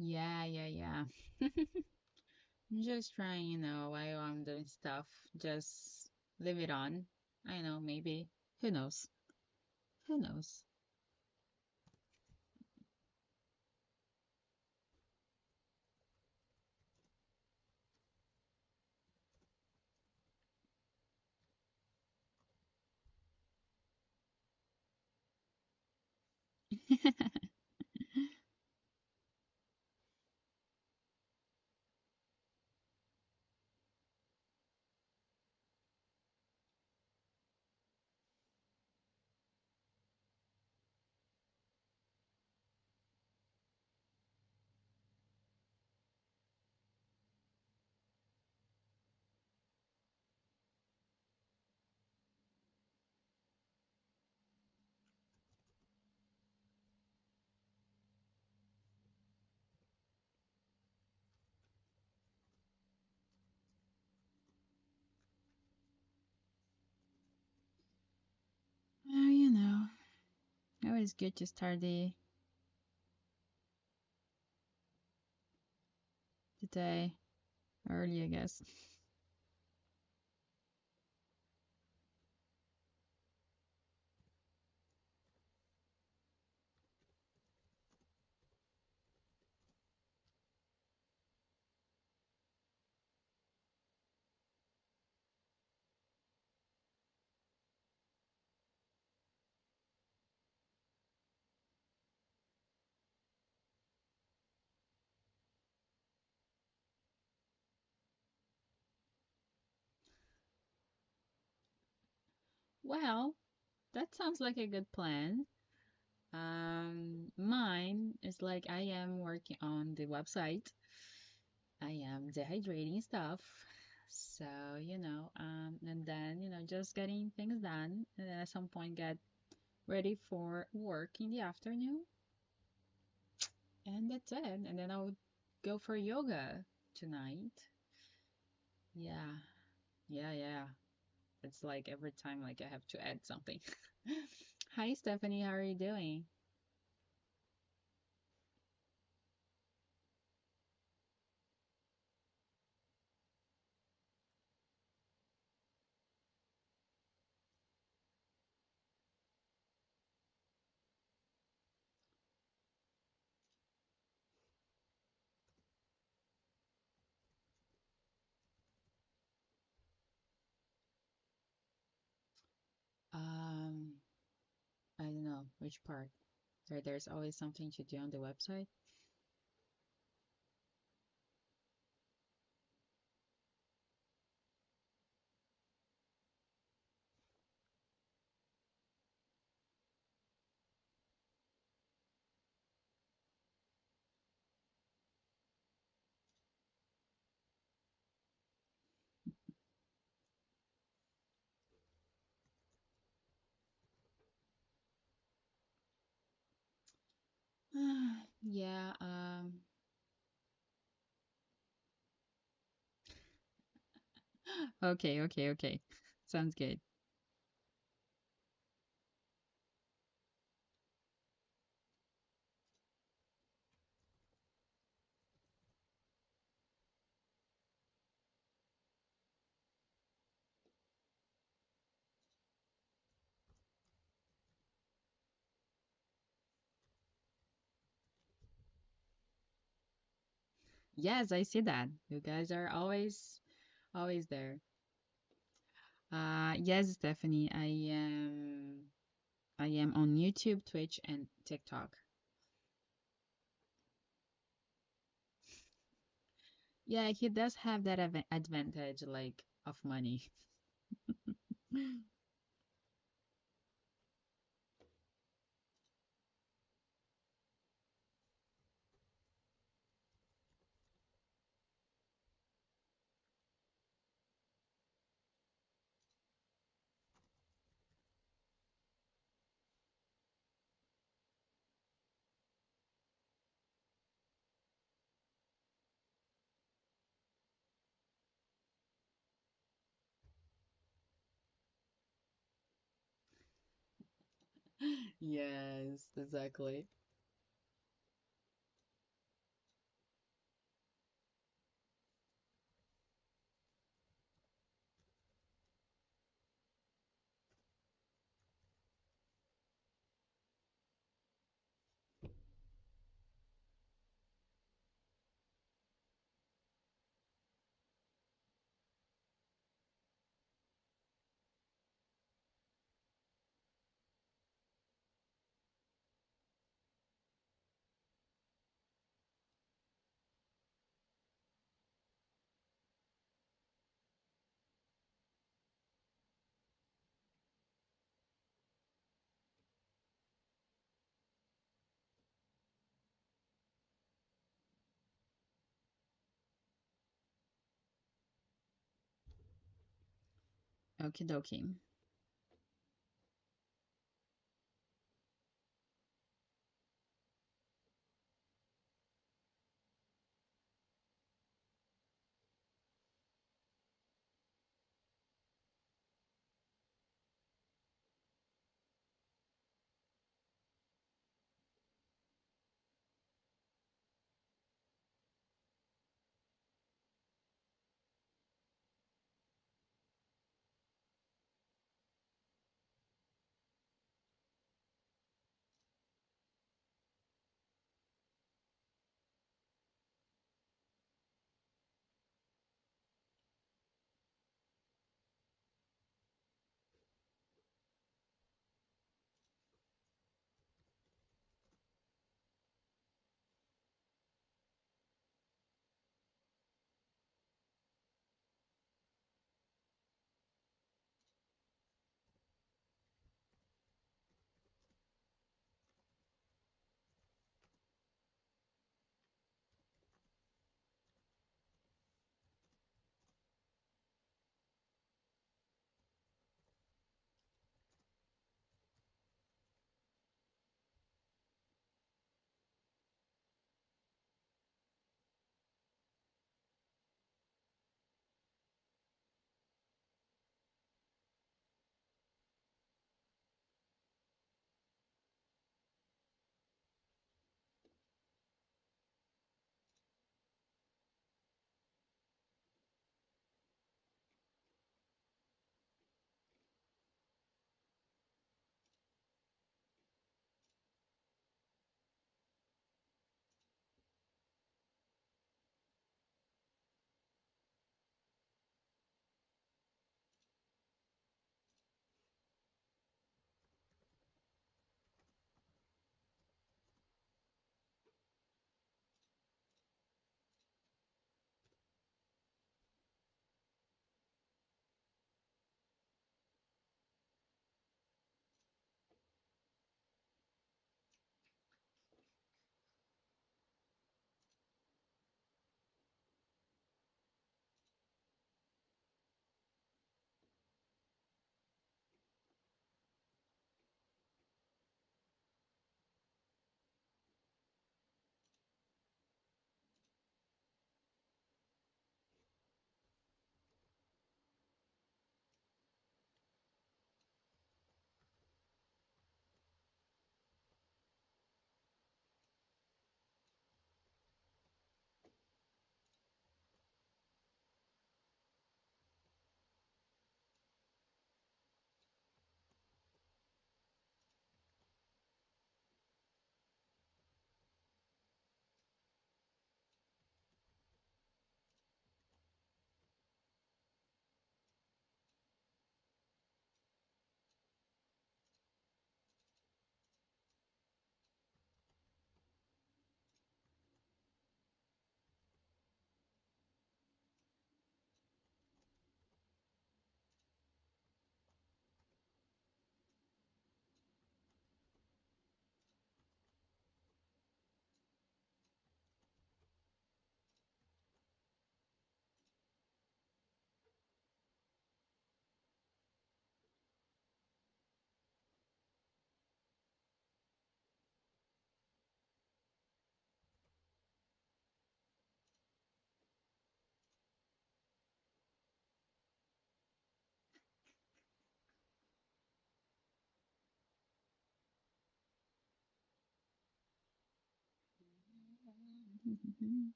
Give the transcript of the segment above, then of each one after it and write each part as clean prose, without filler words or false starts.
Yeah, yeah, yeah. I'm just trying, while I'm doing stuff, just leave it on. I know, maybe. Who knows? Who knows? You know, always good to start the day early, I guess. Well, that sounds like a good plan. Mine is like I am working on the website. I am dehydrating stuff. So, and then, just getting things done. And then at some point get ready for work in the afternoon. And that's it. And then I'll go for yoga tonight. Yeah. Yeah, yeah. It's like every time like I have to add something. Hi Stephanie, how are you doing? Um, I don't know which part. There's always something to do on the website. Yeah, okay, okay, okay. Sounds good. Yes, I see that. You guys are always there. Yes, Stephanie, I am on YouTube, Twitch, and TikTok. Yeah, he does have that advantage, like, of money. Yes, exactly. Okie dokie.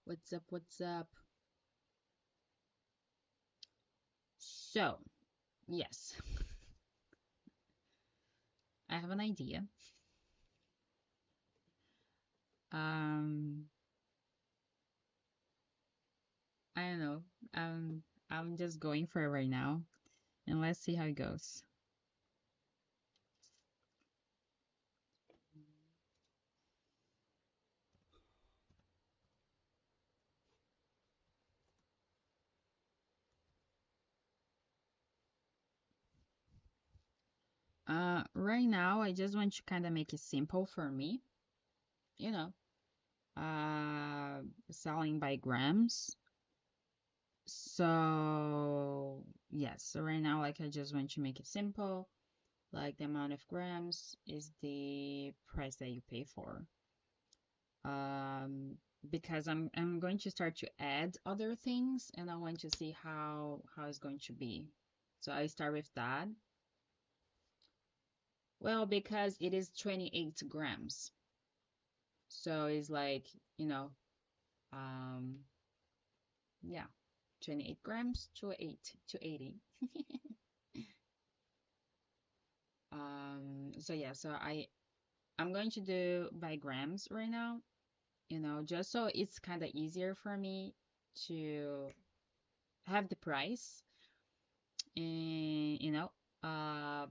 What's up? What's up? So, yes, I have an idea. Um, I don't know. Um, I'm just going for it right now, and let's see how it goes. Right now, I just want to kind of make it simple for me, you know, uh, selling by grams. So, yes, so right now, like, I just want to make it simple. Like, the amount of grams is the price that you pay for. Um, because I'm going to start to add other things, and I want to see how it's going to be. So I start with that. Well, because it is 28 grams. So it's like, you know, um, yeah, 28 grams to 80. So yeah, so I'm going to do by grams right now, just so it's kind of easier for me to have the price and uh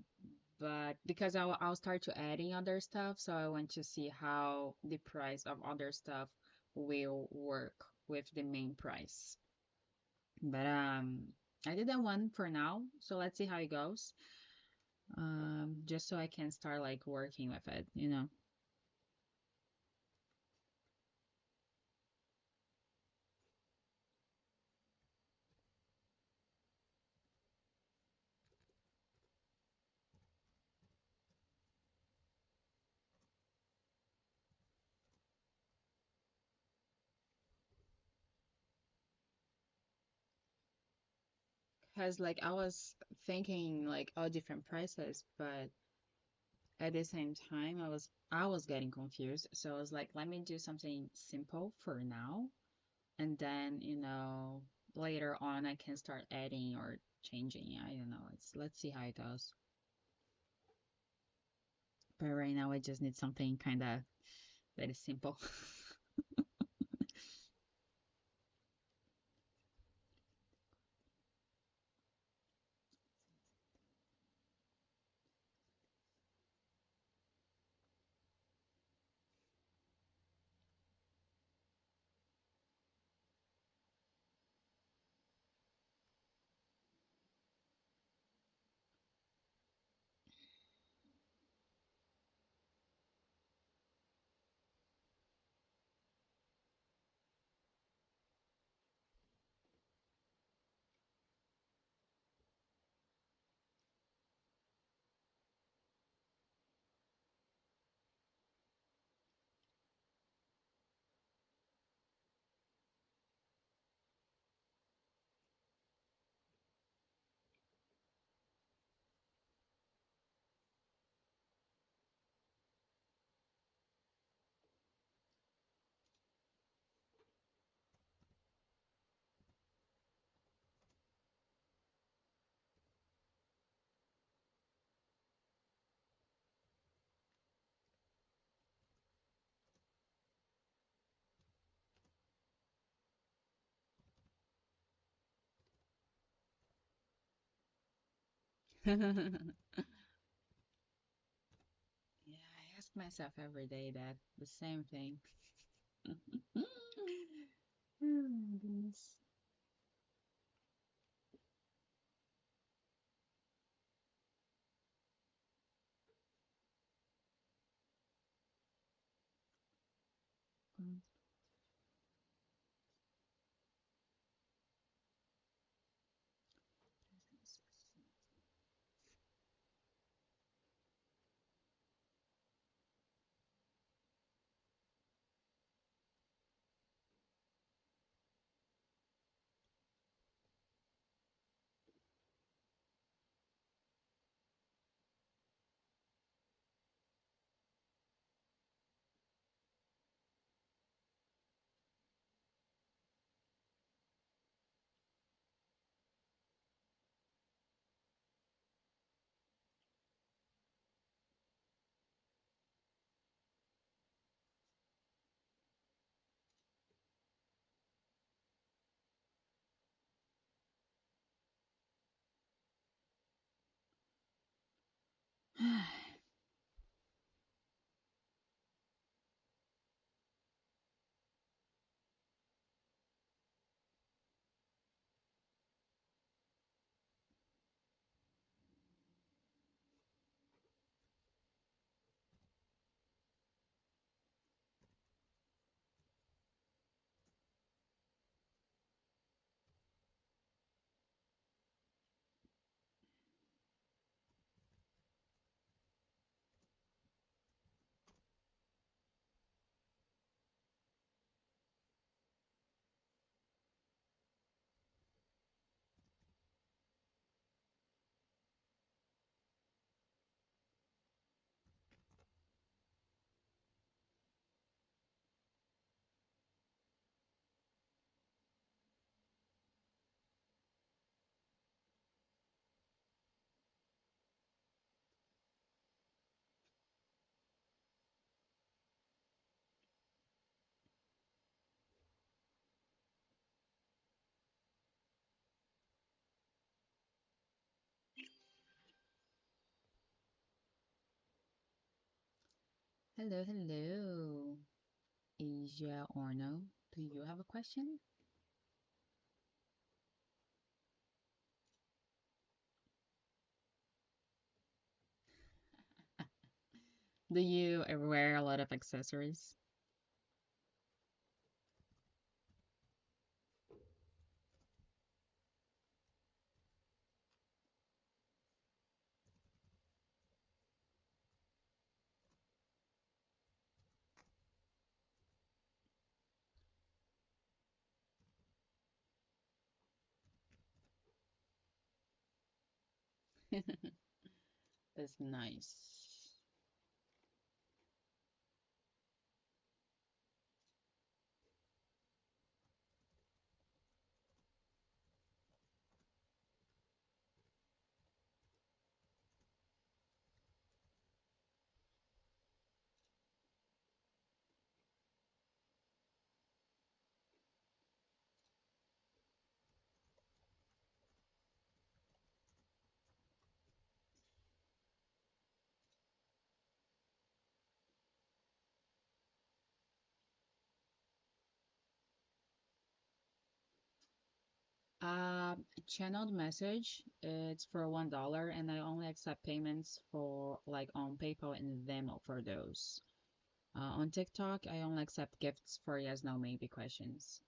but because I'll start to adding other stuff, so I want to see how the price of other stuff will work with the main price. But I did that one for now, so let's see how it goes. Just so I can start like working with it. Because like I was thinking like all different prices, but at the same time I was getting confused. So I was like, let me do something simple for now, and then later on I can start adding or changing. I don't know. Let's see how it goes. But right now I just need something kind of that is simple. Yeah, I ask myself every day that the same thing. Oh, my goodness. Hello, hello, Asia Orno. Do you have a question? Do you ever wear a lot of accessories? That's nice. Channeled message, it's for $1, and I only accept payments for like on PayPal and Venmo for those. On TikTok, I only accept gifts for yes, no, maybe questions.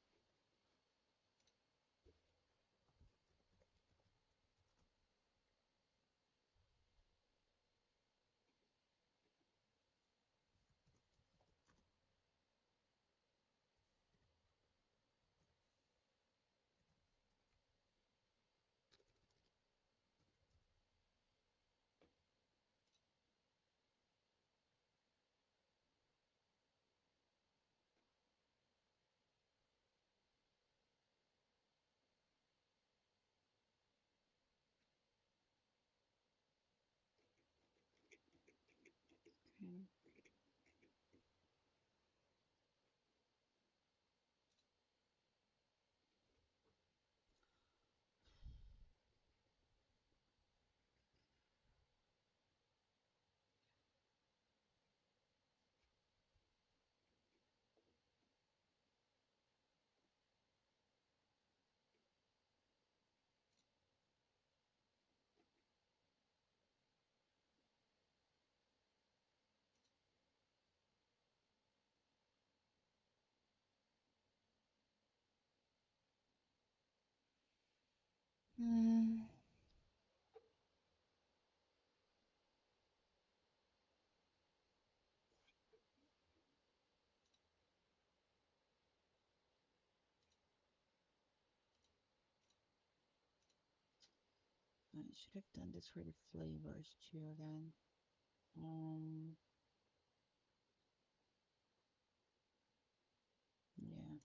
Okay. Mm, I should have done this for the flavors too then. Um, yeah.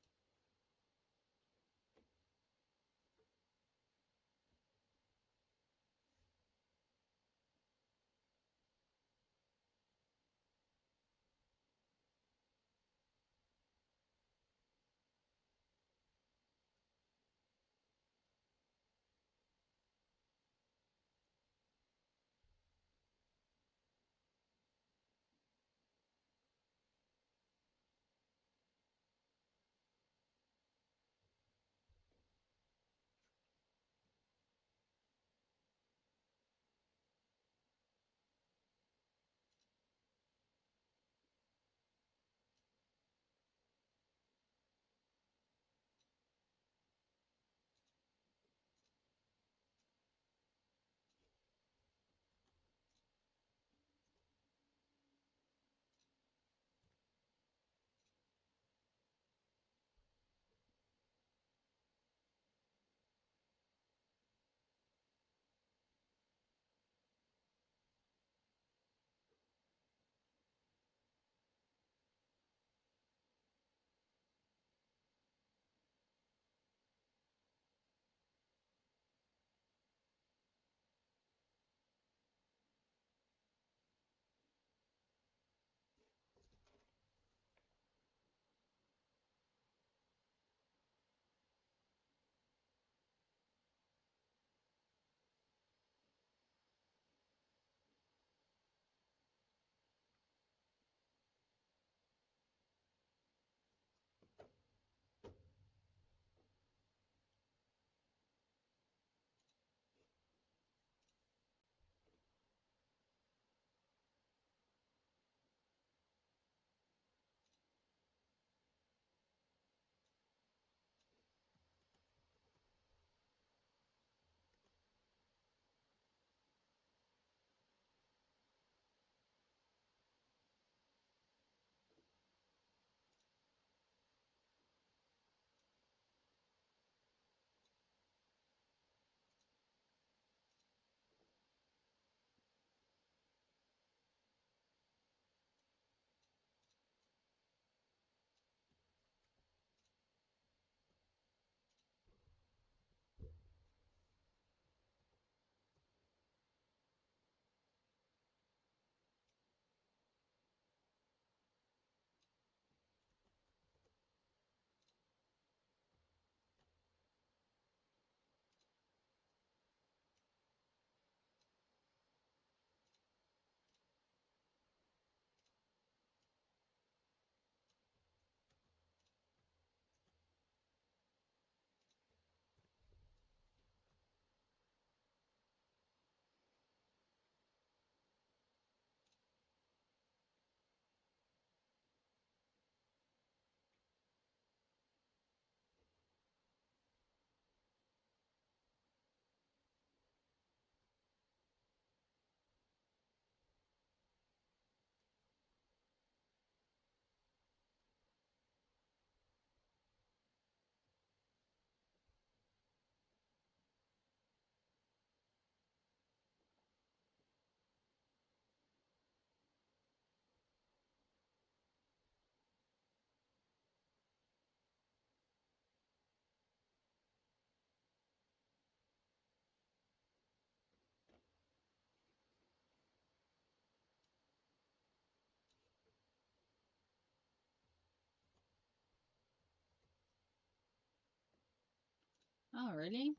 Oh, really?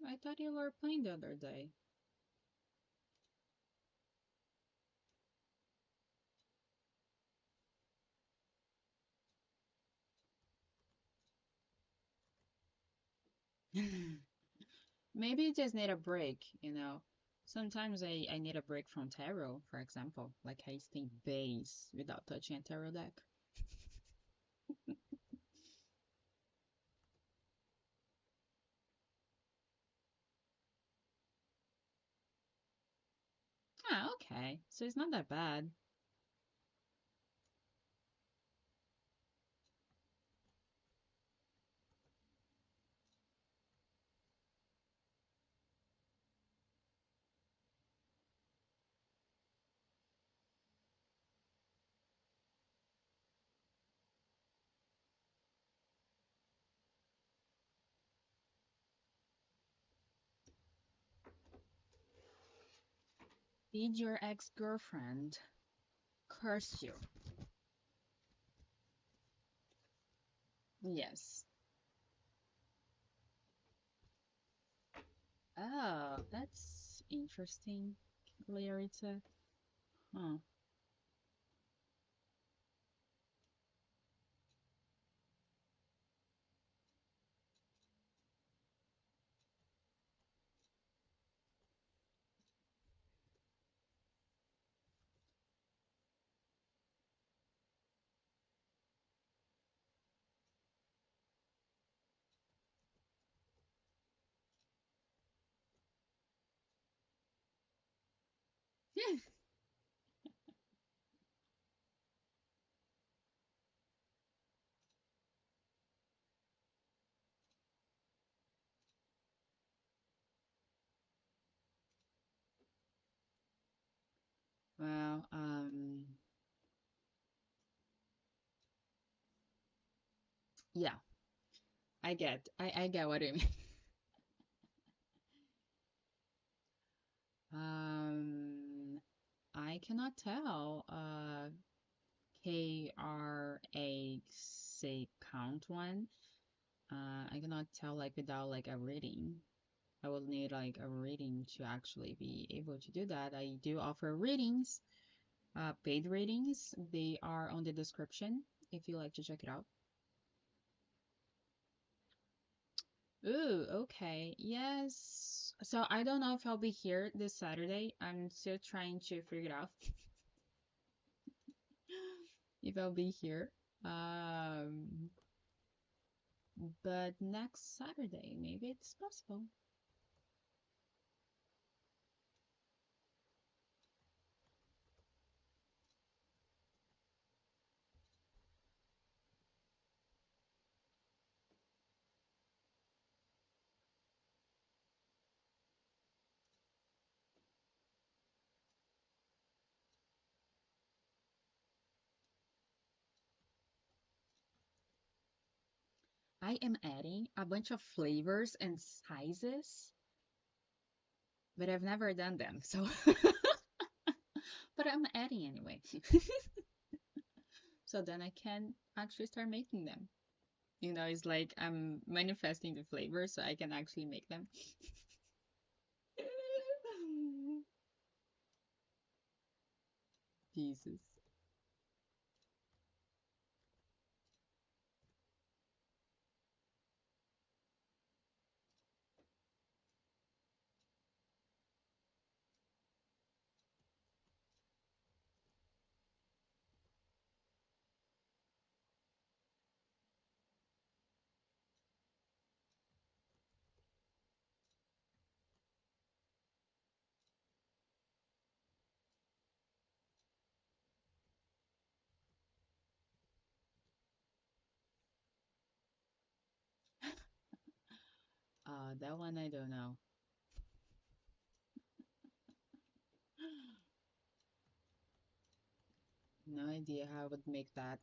I thought you were playing the other day. Maybe you just need a break, you know. Sometimes I need a break from tarot, for example. Like I stay base without touching a tarot deck. Ah, okay. So it's not that bad. Did your ex-girlfriend curse you? Yes. Oh, that's interesting, Clarita. Huh. Well, yeah, I get what you mean. Um, I cannot tell. KRA say count one. I cannot tell like without like a reading. I will need like a reading to actually be able to do that. I do offer readings, paid readings. They are on the description if you like to check it out. Ooh, okay. Yes. So I don't know if I'll be here this Saturday. I'm still trying to figure it out if I'll be here. Um, but next Saturday, maybe it's possible. I am adding a bunch of flavors and sizes, but I've never done them. So, but I'm adding anyway. So then I can actually start making them. You know, it's like I'm manifesting the flavors so I can actually make them. Jesus. That one I don't know. No idea how I would make that.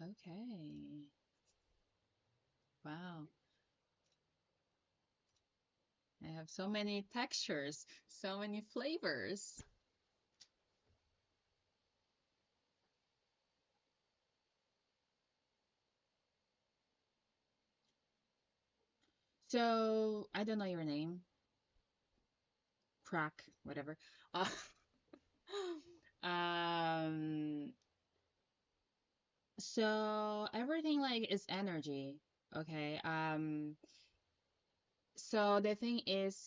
Okay. Wow. have so many textures, so many flavors. So I don't know your name, crack, whatever. Uh, um, so everything like is energy. Okay. So the thing is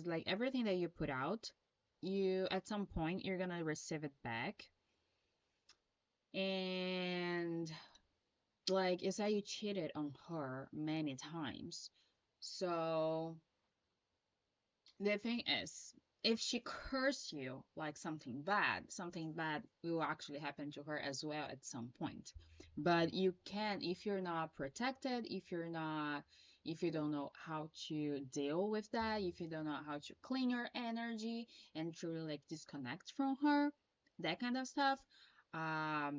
like everything that you put out, you at some point you're gonna receive it back. And like you said, you cheated on her many times. So the thing is, if she curse you like something bad will actually happen to her as well at some point. But you can, if you're not protected, if you don't know how to deal with that, if you don't know how to clean your energy and truly like disconnect from her, that kind of stuff. I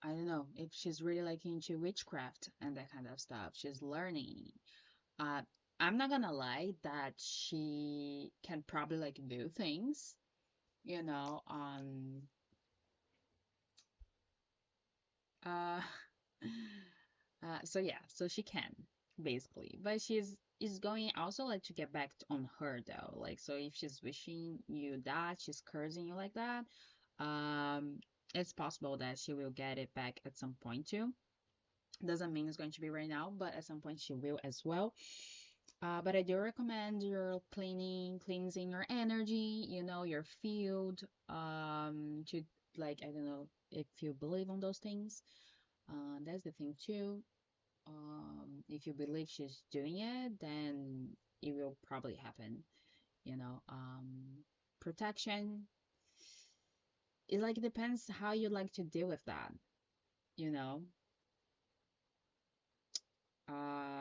don't know if she's really like into witchcraft and that kind of stuff. She's learning. Uh, I'm not gonna lie that she can probably like do things, you know. Uh, so yeah, so she can basically, but she's is going also like to get back on her though. Like, so if she's wishing you that, she's cursing you like that, um, it's possible that she will get it back at some point too. Doesn't mean it's going to be right now, but at some point she will as well. But I do recommend your cleansing your energy, you know, your field, to like, I don't know if you believe on those things. That's the thing too. If you believe she's doing it, then it will probably happen, you know. Protection, it like depends how you like to deal with that, you know.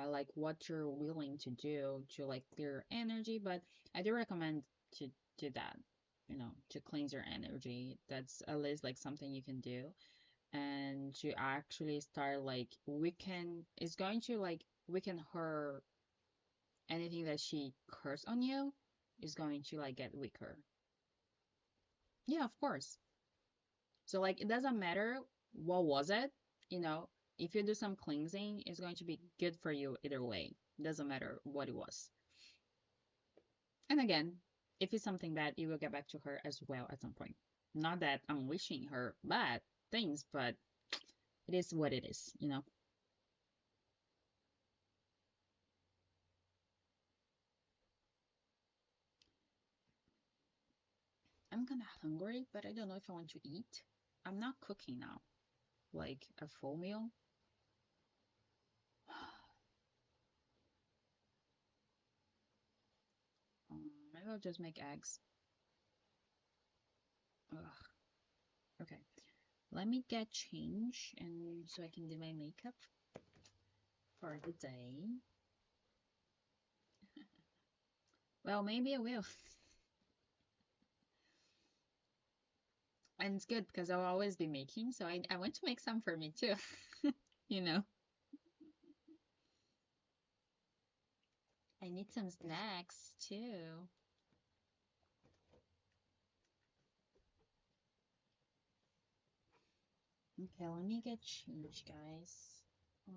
Like what you're willing to do to like clear energy, but I do recommend to do that, you know, to cleanse your energy. That's at least like something you can do, and to actually start like weaken is going to like weaken her. Anything that she curse on you is going to like get weaker. Yeah, of course. So like it doesn't matter what was it, you know, if you do some cleansing, it's going to be good for you either way. It doesn't matter what it was. And again, if it's something bad, it will get back to her as well at some point. Not that I'm wishing her bad things, but it is what it is, you know. I'm kind of hungry, but I don't know if I want to eat. I'm not cooking now, like a full meal. Maybe I'll just make eggs. Ugh. Okay, let me get change and so I can do my makeup for the day. Well, maybe I will. And it's good because I'll always be making, so I want to make some for me too. You know, I need some snacks too. Okay, let me get change, guys. Um,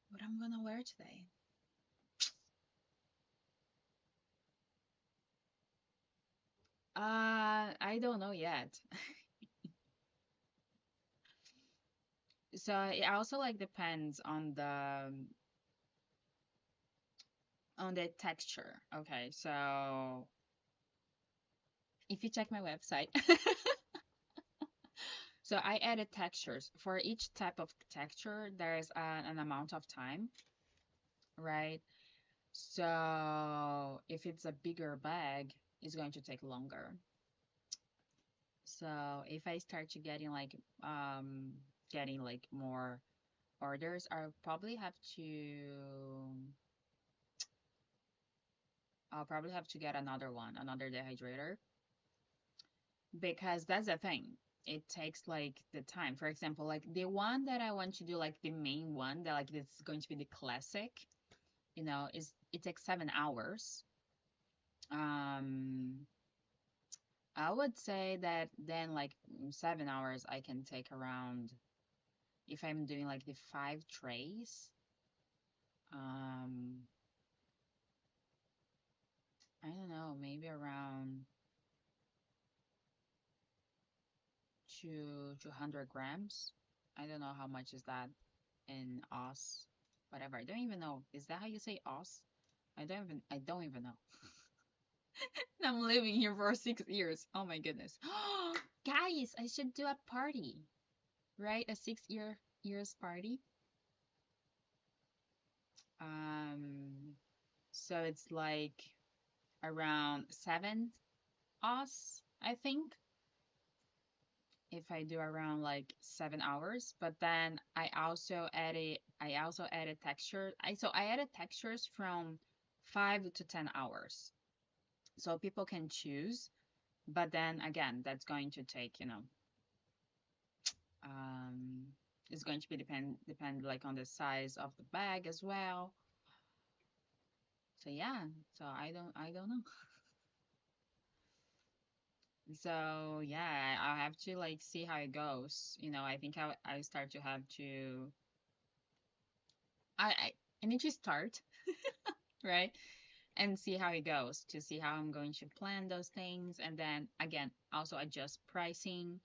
what I'm gonna wear today? I don't know yet. So it also like depends on the texture. Okay, so if you check my website, so I added textures. For each type of texture, there's an amount of time, right? So if it's a bigger bag, it's going to take longer. So if I start to getting like more orders, I'll probably have to get another one, another dehydrator, because that's the thing. it takes like the time. For example, like the one that I want to do, like the main one that like this is going to be the classic, is it takes 7 hours. Um, I would say that then like 7 hours I can take around if I'm doing like the 5 trays. Um, I don't know, maybe around 200 grams. I don't know how much is that in Oz, whatever. I don't even know. Is that how you say Oz? I don't even know. I'm living here for 6 years. Oh my goodness. Guys, I should do a party, right? A 6 years party. Um, so it's like around 7 Oz, I think, if I do around like 7 hours. But then I also added texture. I added textures from 5 to 10 hours. So people can choose. But then again, that's going to take, um, it's going to be depend like on the size of the bag as well. So yeah, so I don't know. So yeah, I'll have to like see how it goes. I think I start to have to I need to start, right? And see how it goes to see how I'm going to plan those things, and then again also adjust pricing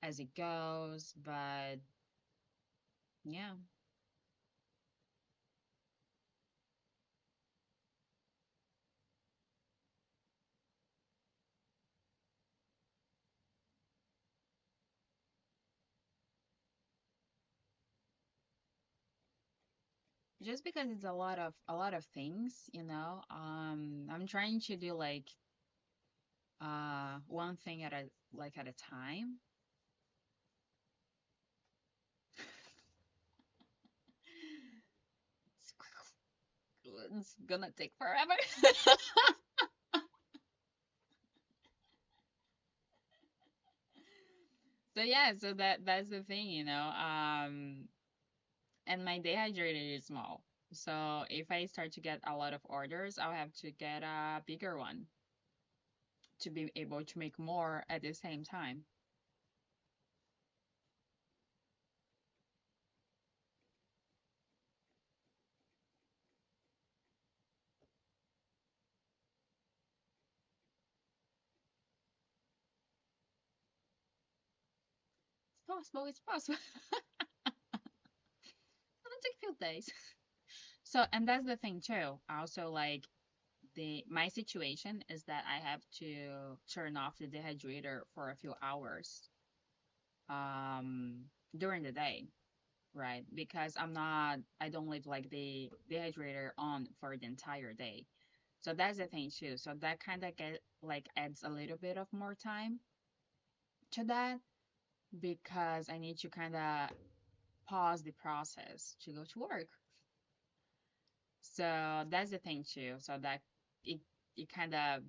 as it goes. But yeah, just because it's a lot of things, I'm trying to do like one thing at a time. It's gonna take forever. So yeah, so that's the thing, and my dehydrator is small. So if I start to get a lot of orders, I'll have to get a bigger one to be able to make more at the same time. It's possible, it's possible. It'll take a few days. So, and that's the thing too. Also, like my situation is that I have to turn off the dehydrator for a few hours um during the day, right? Because I don't leave like the dehydrator on for the entire day. So that's the thing too. So that kind of get like adds a little bit of more time to that because I need to kind of pause the process to go to work. So that's the thing too. So that it it kind of,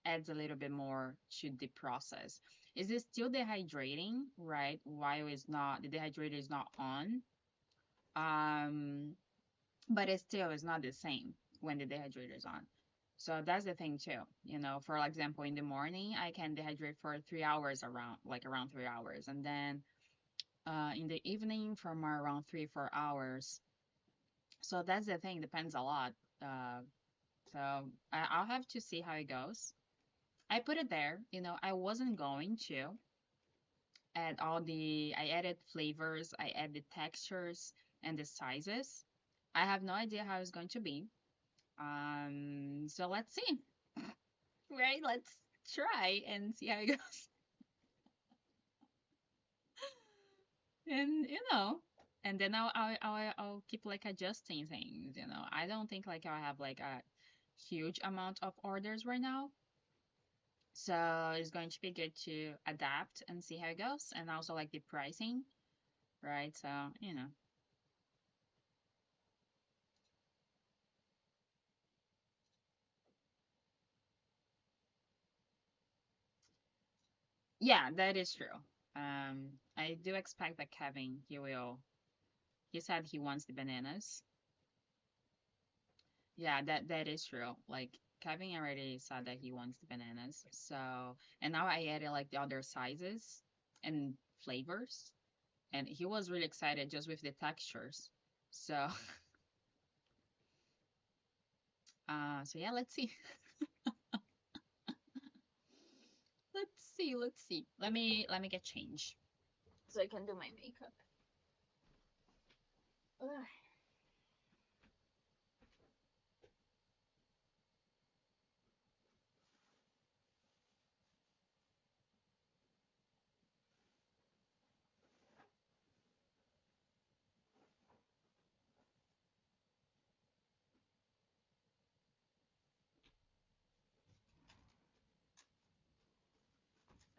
adds a little bit more to the process. Is it still dehydrating, right? While the dehydrator is not on. Um, but it still is not the same when the dehydrator is on. So that's the thing too. For example, in the morning, I can dehydrate for 3 hours around 3 hours. And then in the evening from around 3, 4 hours. So that's the thing, depends a lot. Uh, so I'll have to see how it goes. I put it there, I wasn't going to I added flavors, I added textures and the sizes. I have no idea how it's going to be. So let's see. Right? Let's try and see how it goes. And and then I'll keep like adjusting things. I don't think like I'll have like a huge amount of orders right now. So it's going to be good to adapt and see how it goes, and also like the pricing, right? So, Yeah, that is true. I do expect that Kevin, he said he wants the bananas. Yeah, that is true. Like Kevin already said that he wants the bananas. So, and now I added like the other sizes and flavors, and he was really excited just with the textures. So, so yeah, let's see. Let's see. Let me get change so I can do my makeup. Ugh.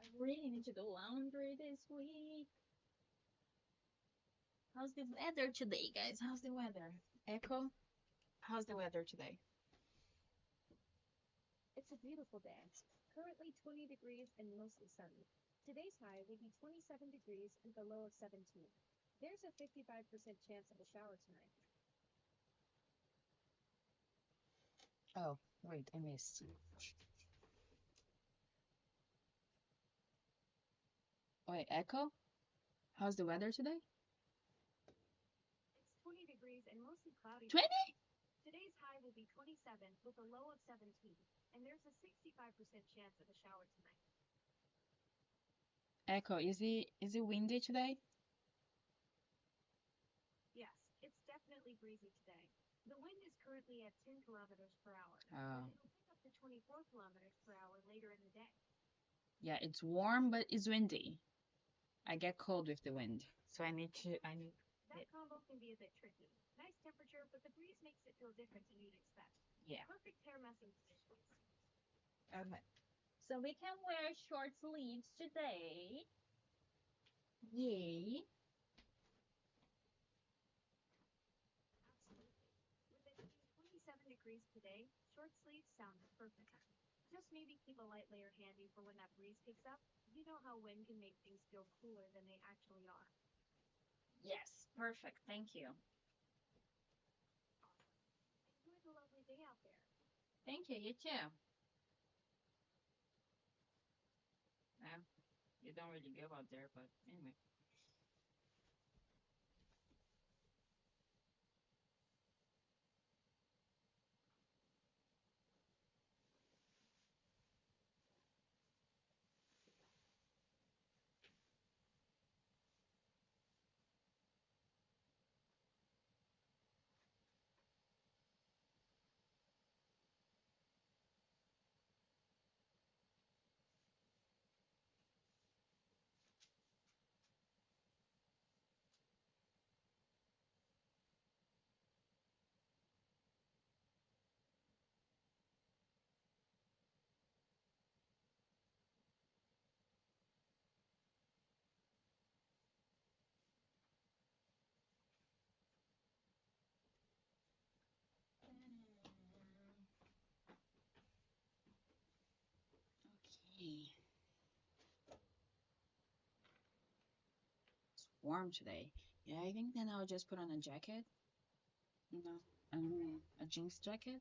I really need to do laundry this week. How's the weather today, guys? How's the weather? Echo, how's the weather today? It's a beautiful day. Currently 20 degrees and mostly sunny. Today's high will be 27 degrees with a low of 17. There's a 55% chance of a shower tonight. Oh, wait, I missed. Wait, Echo, how's the weather today? It's 20 degrees and mostly cloudy. 20? Today's high will be 27 with a low of 17. And there's a 65% chance of a shower tonight. Echo, is it windy today? Yes, it's definitely breezy today. The wind is currently at 10 kilometers per hour, but Oh, it'll pick up to 24 kilometers per hour later in the day. yeah, it's warm, but it's windy. I get cold with the wind, so I need. That combo can be a bit tricky. Nice temperature, but the breeze makes it feel different than you'd expect. Yeah. Perfect hair messing conditions. Okay. So we can wear short sleeves today. Yay. Absolutely. With it being 27 degrees today, short sleeves sound perfect. Just maybe keep a light layer handy for when that breeze picks up. You know how wind can make things feel cooler than they actually are. Yes, perfect. Thank you. Awesome. Enjoy the lovely day out there. Thank you. You too. Well, you don't really go out there, but anyway. Okay. It's warm today. Yeah, I think then I'll just put on a jacket. You know, a jeans jacket.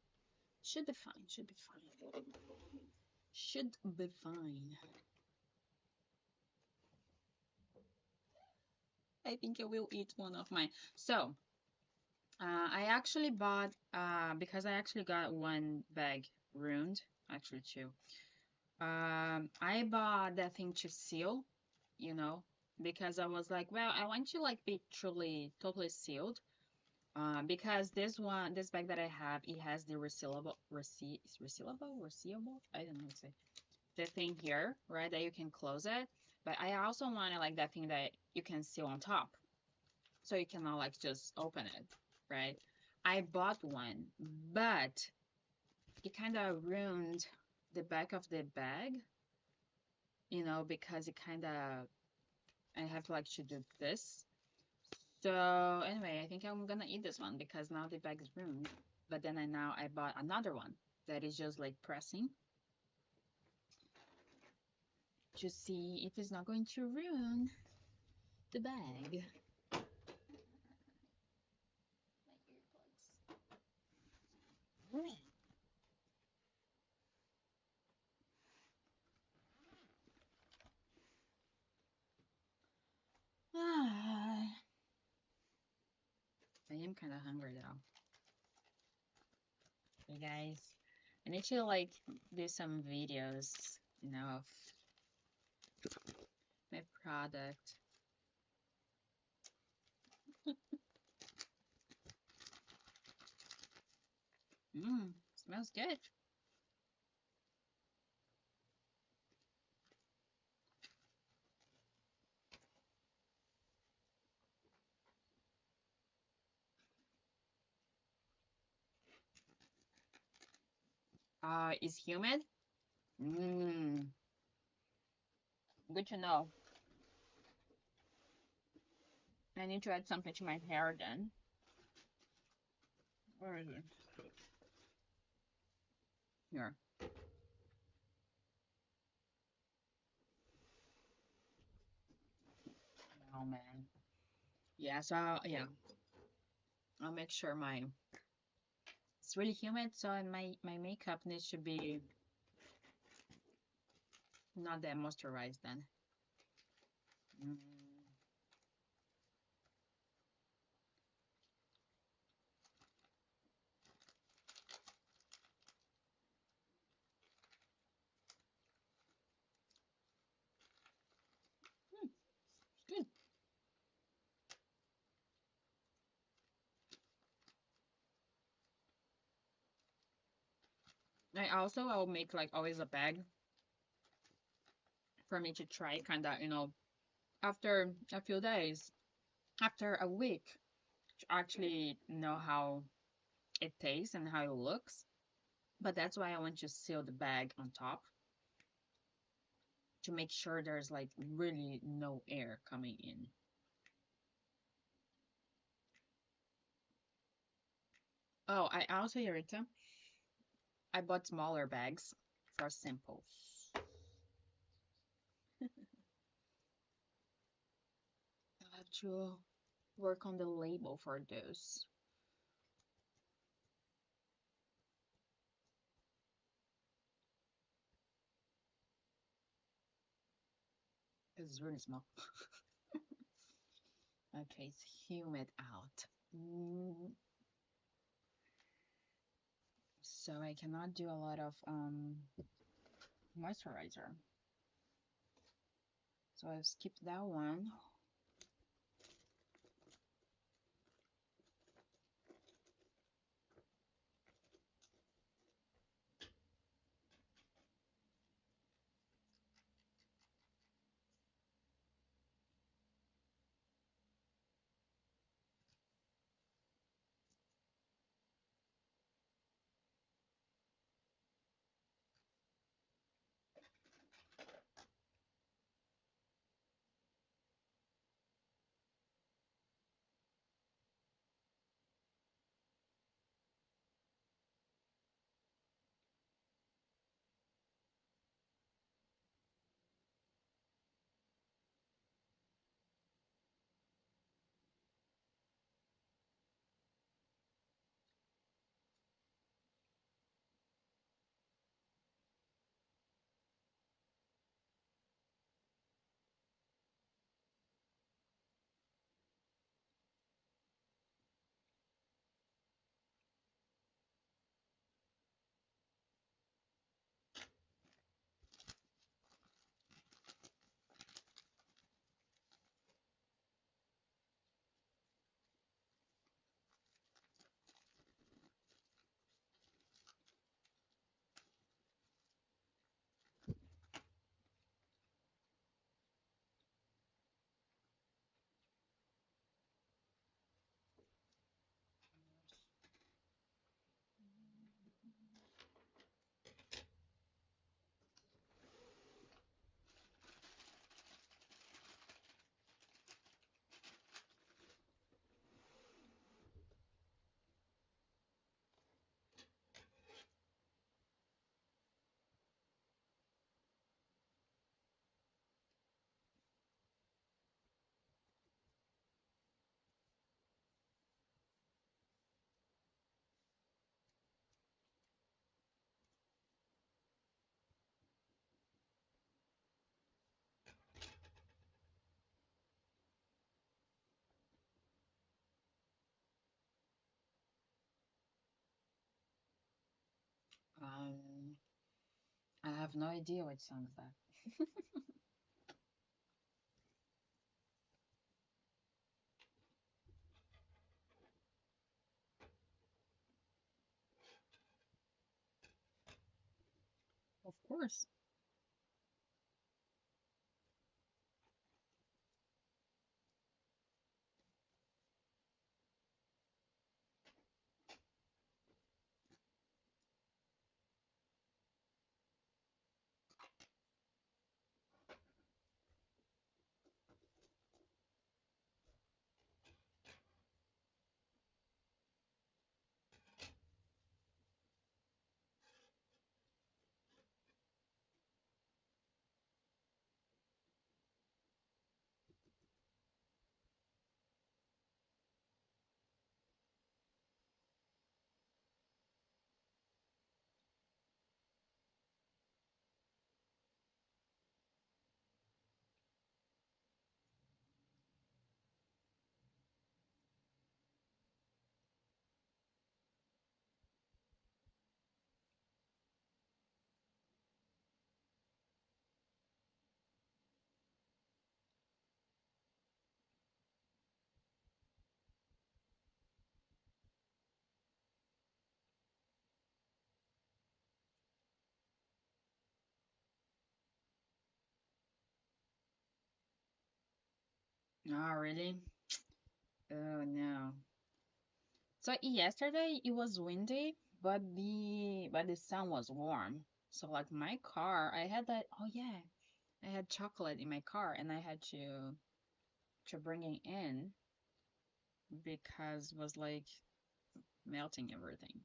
Should be fine. Should be fine. Should be fine. I think I will eat one of mine. So, I actually bought, because I actually got one bag ruined, actually two. I bought that thing to seal, you know, because I was like, well, I want to like be truly, totally sealed. Because this bag that I have, it has the resealable, I don't know what to say, the thing here, right, that you can close it. But I also wanted like that thing that you can seal on top, so you cannot like just open it, right? I bought one, but it kind of ruined the back of the bag, because it kind of I have like to do this. So anyway, I think I'm gonna eat this one because now the bag is ruined. But then I bought another one that is just like pressing to see if it's not going to ruin the bag. My earplugs. Ah, I am kind of hungry though. Hey guys, I need to like do some videos, of my product. Smells good. Is humid? Mmm, good to know. I need to add something to my hair then. Where is it? Here. Oh man. Yeah, so yeah, I'll make sure my it's really humid, so my makeup needs to be not that moisturized then. Mm, good. I'll make like always a bag for me to try kind of, after a few days, after a week, to actually know how it tastes and how it looks. But that's why I want to seal the bag on top to make sure there's like really no air coming in. Oh, I also, Eureka, I bought smaller bags for samples. I have to work on the label for those. It's really small. Okay, it's humid out. Mm, so I cannot do a lot of moisturizer. So I've skipped that one. I have no idea what song is that. Of course. Oh, really? Oh, no. So yesterday it was windy, but the sun was warm. So like my car, I had that. Oh yeah, I had chocolate in my car, and I had to bring it in because it was like melting everything.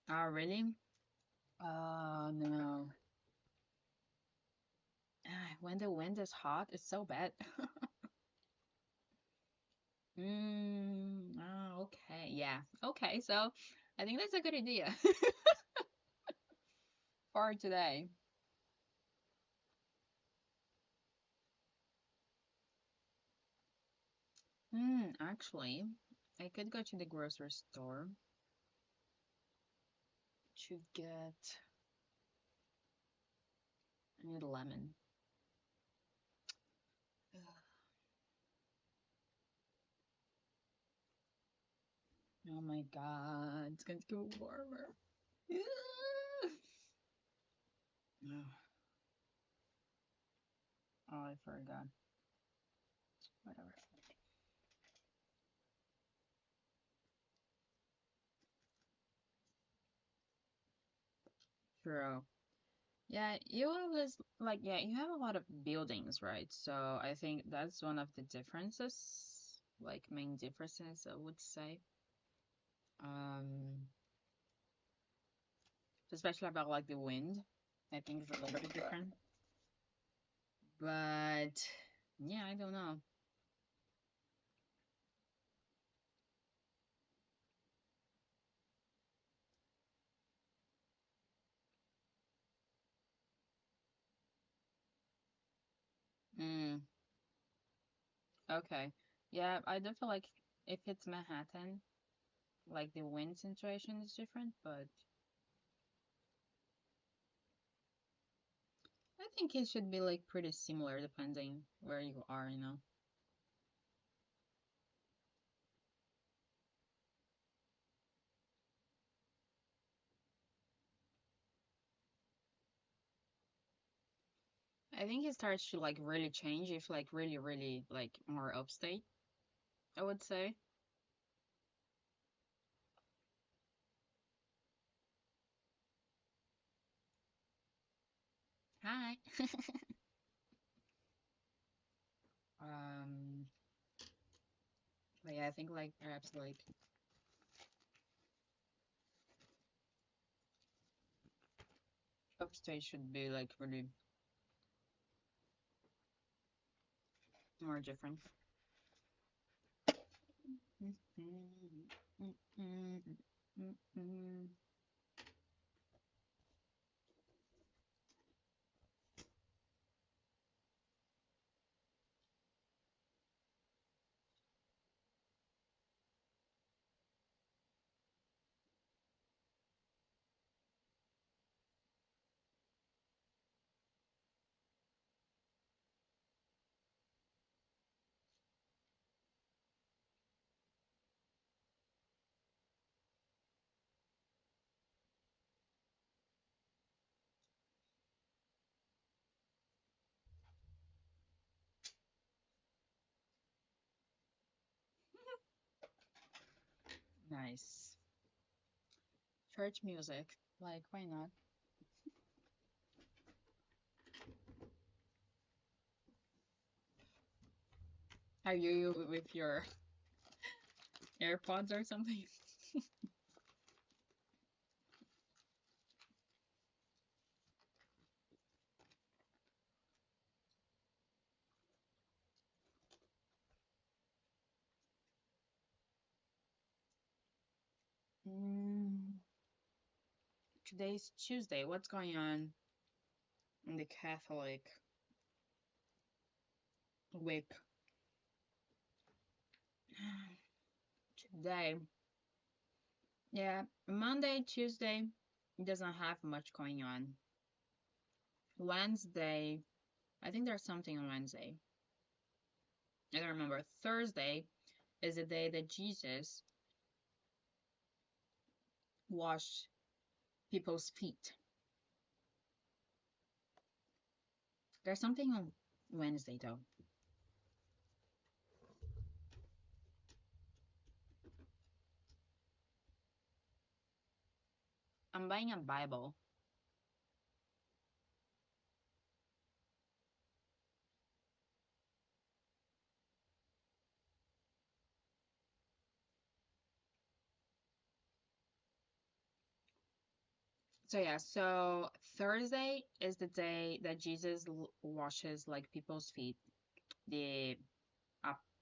Oh really? Oh no. Ah, when the wind is hot, it's so bad. Okay. Yeah. Okay. So I think that's a good idea for today. Actually, I could go to the grocery store to get. I need a lemon. Oh my God, it's going to go warmer. Oh, I forgot. Whatever. True. Yeah, you always like, yeah, you have a lot of buildings, right? So I think that's one of the differences, like main differences, I would say. Um, especially about like the wind. I think it's a little bit different. But yeah, I don't know. Mm. Okay. Yeah, I do feel like if it's Manhattan, like the wind situation is different, but I think it should be like pretty similar depending where you are, you know. I think it starts to like really change if like really, really like more upstate, I would say. Hi. Um, but yeah, I think like perhaps like upstate should be like really more different. Nice. Church music. Like, why not? Are you with your AirPods or something? Mm, today's Tuesday. What's going on in the Catholic week? Today, yeah, Monday, Tuesday, doesn't have much going on. Wednesday, I think there's something on Wednesday. I don't remember. Thursday is the day that Jesus washed people's feet. There's something on Wednesday though. I'm buying a Bible. So yeah, so Thursday is the day that Jesus washes like people's feet. The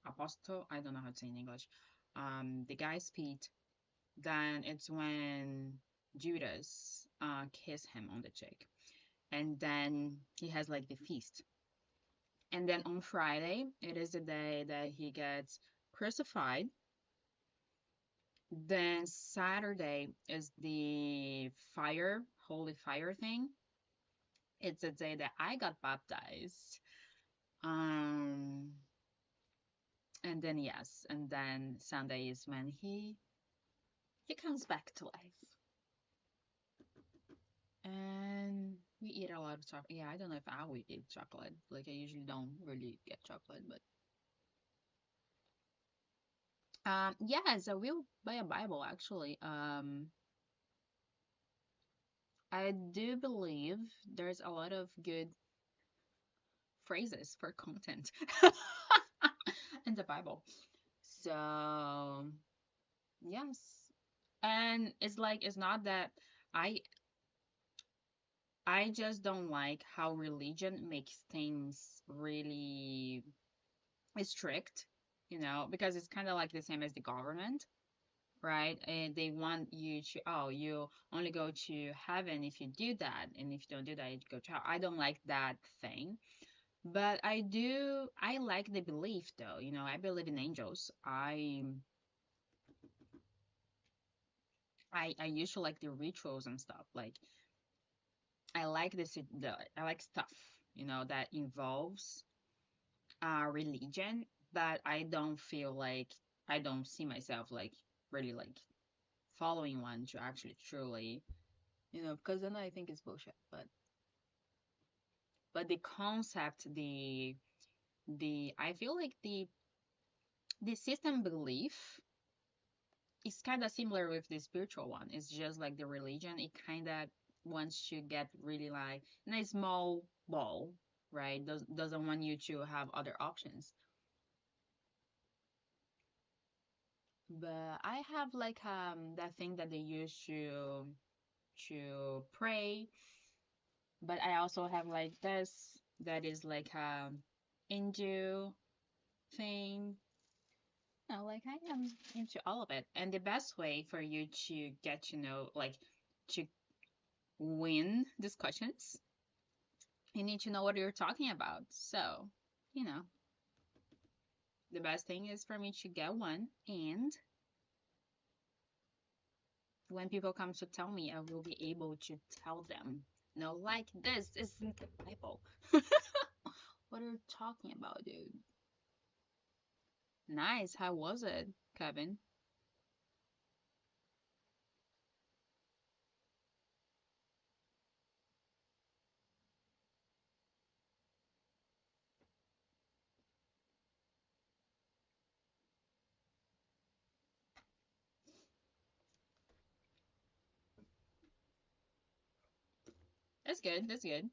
apostle, I don't know how to say in English. The guy's feet. Then it's when Judas kissed him on the cheek, and then he has like the feast. And then on Friday, it is the day that he gets crucified. Then Saturday is the fire, holy fire thing. It's the day that I got baptized. Um, and then yes, and then Sunday is when he comes back to life. And we eat a lot of chocolate. Yeah, I don't know if I would eat chocolate. Like I usually don't really get chocolate, but yeah, so we'll buy a Bible actually. I do believe there's a lot of good phrases for content in the Bible. So, yes. And it's like it's not that I I just don't like how religion makes things really strict, because it's kind of like the same as the government, right? And they want you to, oh, you only go to heaven if you do that, and if you don't do that, you go to hell. I don't like that thing. But I like the belief though, I believe in angels. I usually like the rituals and stuff. Like I like I like stuff, that involves religion, but I don't feel like I don't see myself like really like following one to actually truly, because then I think it's bullshit. But the concept, the I feel like the system belief is kind of similar with the spiritual one. It's just like the religion. It kind of wants to get really like in a small ball, right? Doesn't want you to have other options. But I have like that thing that they use to pray. But I also have like this that is like Hindu thing. Like I am into all of it. And the best way for you to get to know, like to win these questions, you need to know what you're talking about. So, you know, the best thing is for me to get one. And when people come to tell me, I will be able to tell them, no, like this isn't the Bible. What are you talking about, dude? Nice. How was it, Kevin? That's good. That's good.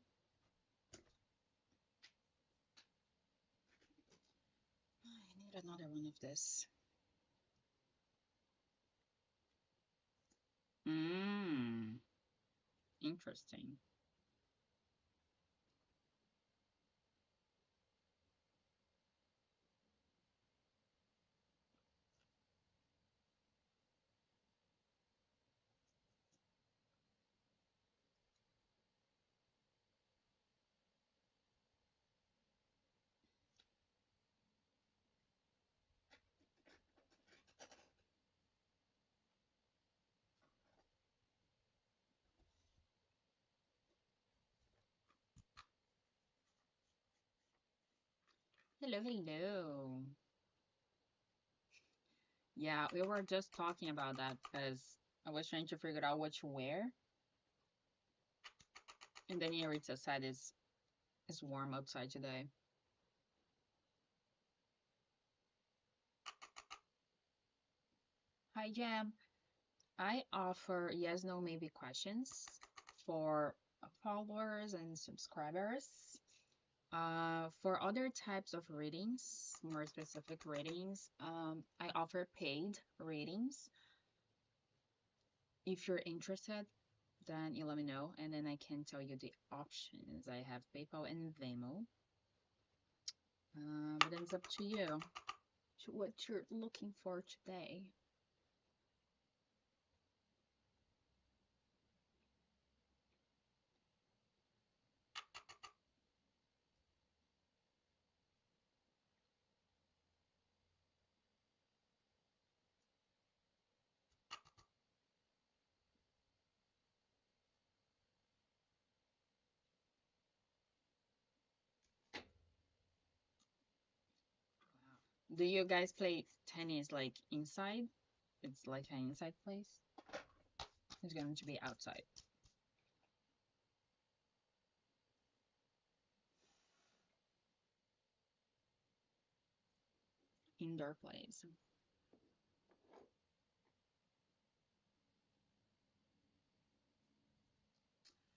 I need another one of this. Mmm. Interesting. Hello, hello. Yeah, we were just talking about that because I was trying to figure out what to wear. And then Yaritza said it's warm outside today. Hi, Jam. I offer yes, no, maybe questions for followers and subscribers. For other types of readings, more specific readings, I offer paid readings. If you're interested, then you let me know, and then I can tell you the options. I have PayPal and Venmo, but it's up to you, to what you're looking for today. Do you guys play tennis like inside? It's like an inside place. It's going to be outside, indoor place.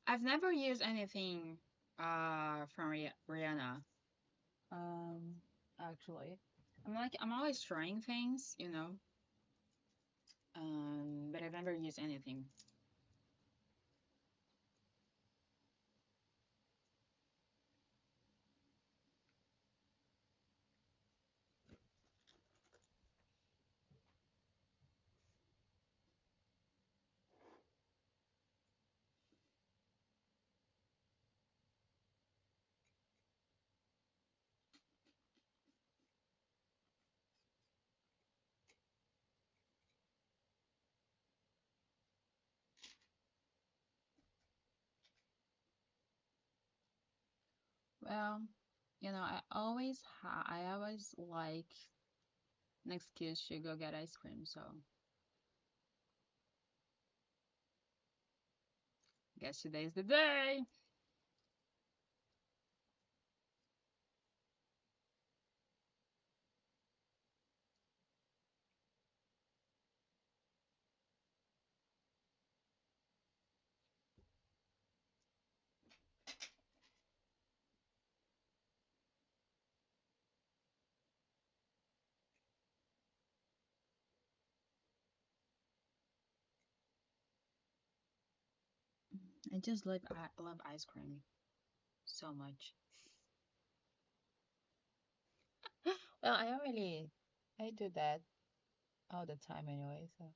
I've never used anything from Rihanna. Um, actually, I'm always trying things, but I've never used anything. Well, I always like an excuse to go get ice cream, so guess today's the day. I just love ice cream so much. Well, I do that all the time anyway, so.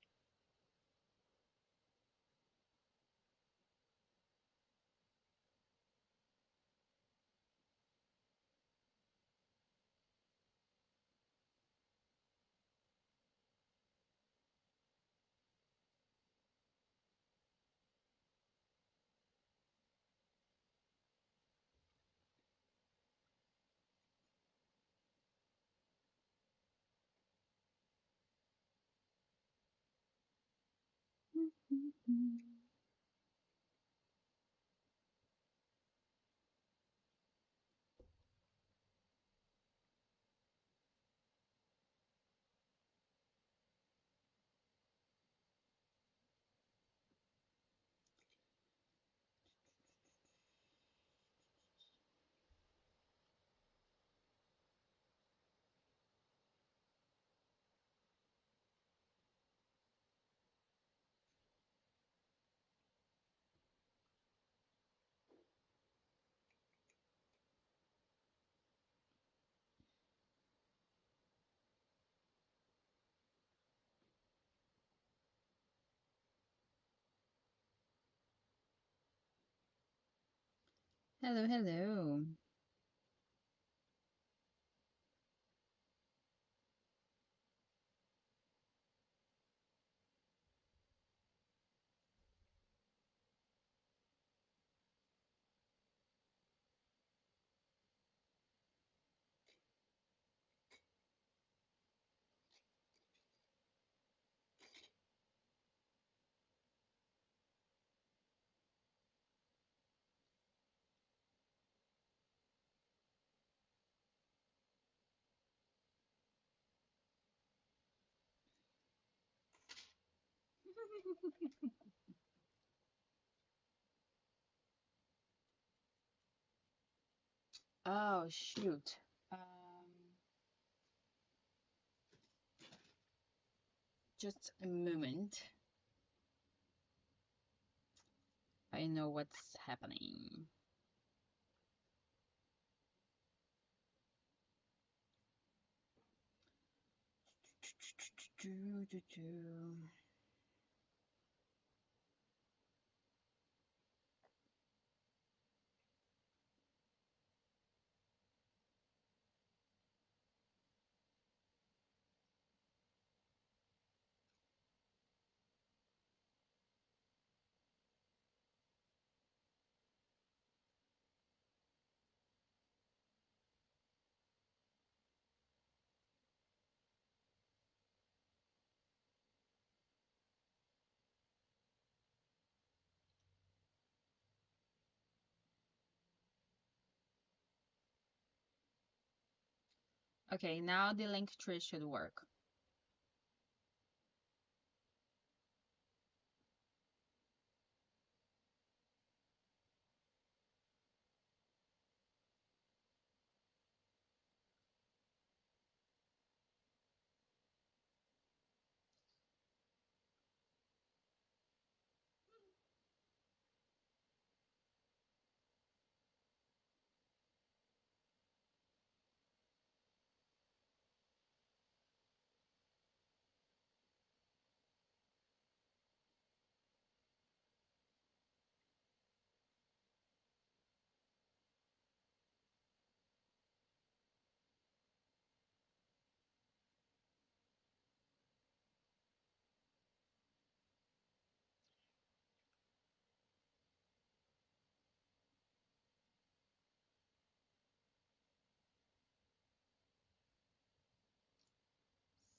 Hello, hello. Oh, shoot. Just a moment. I know what's happening. Okay, now the link tree should work.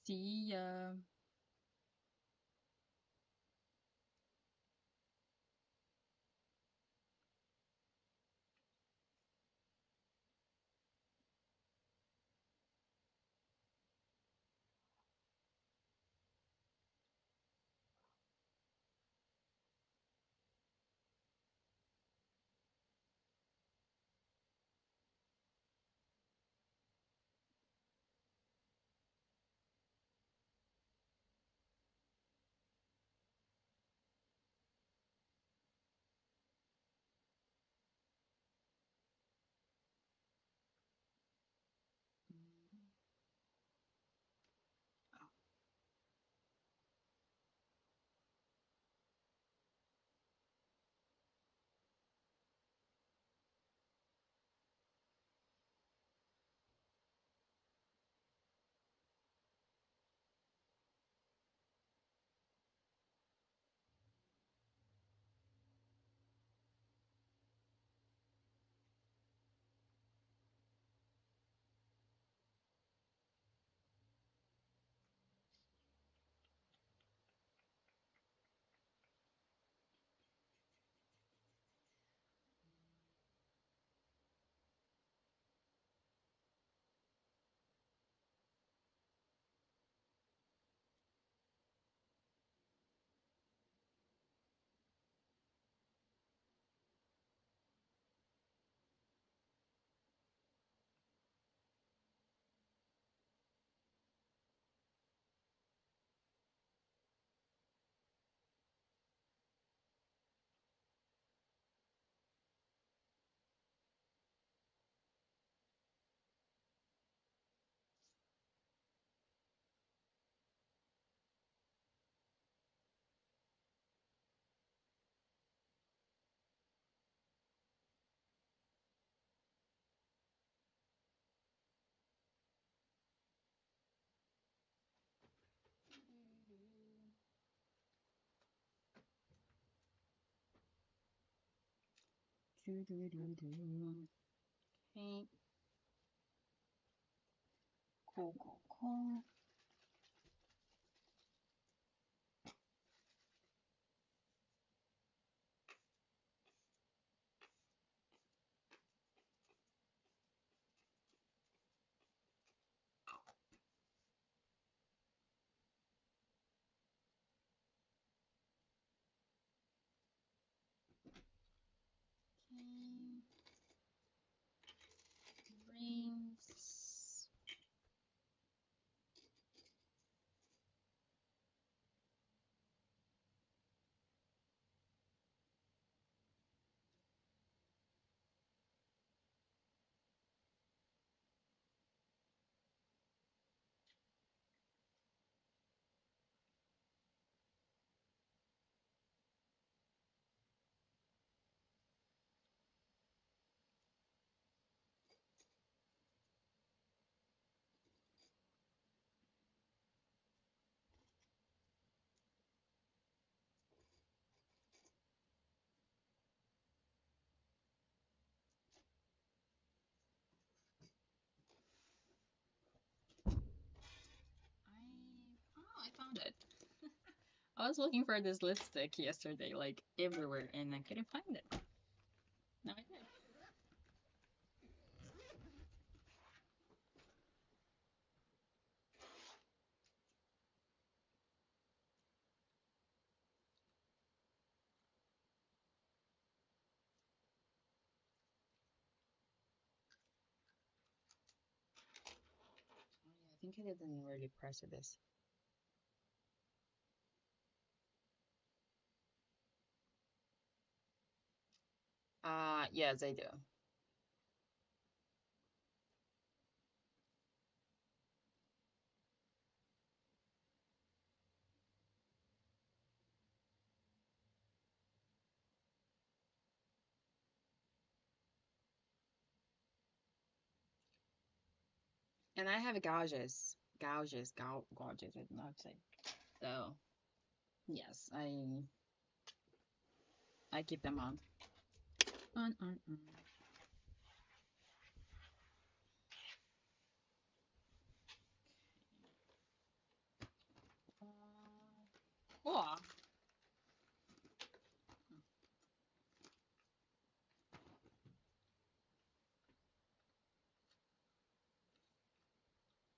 See ya. Okay, cool, cool, cool. Okay, rings. I found it. I was looking for this lipstick yesterday, like everywhere, and I couldn't find it. Now I did. Oh, yeah, I think I didn't really press this. Yes, I do. And I have gouges, I don't know how to say. So, yes, I keep them on. On.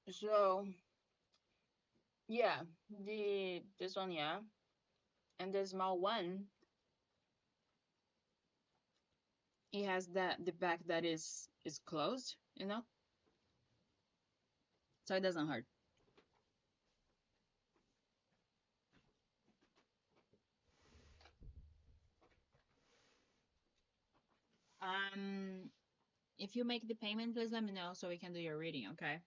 So yeah, the this one, yeah, and the small one, it has the back that is closed, so it doesn't hurt. Um, if you make the payment, please let me know so we can do your reading, okay?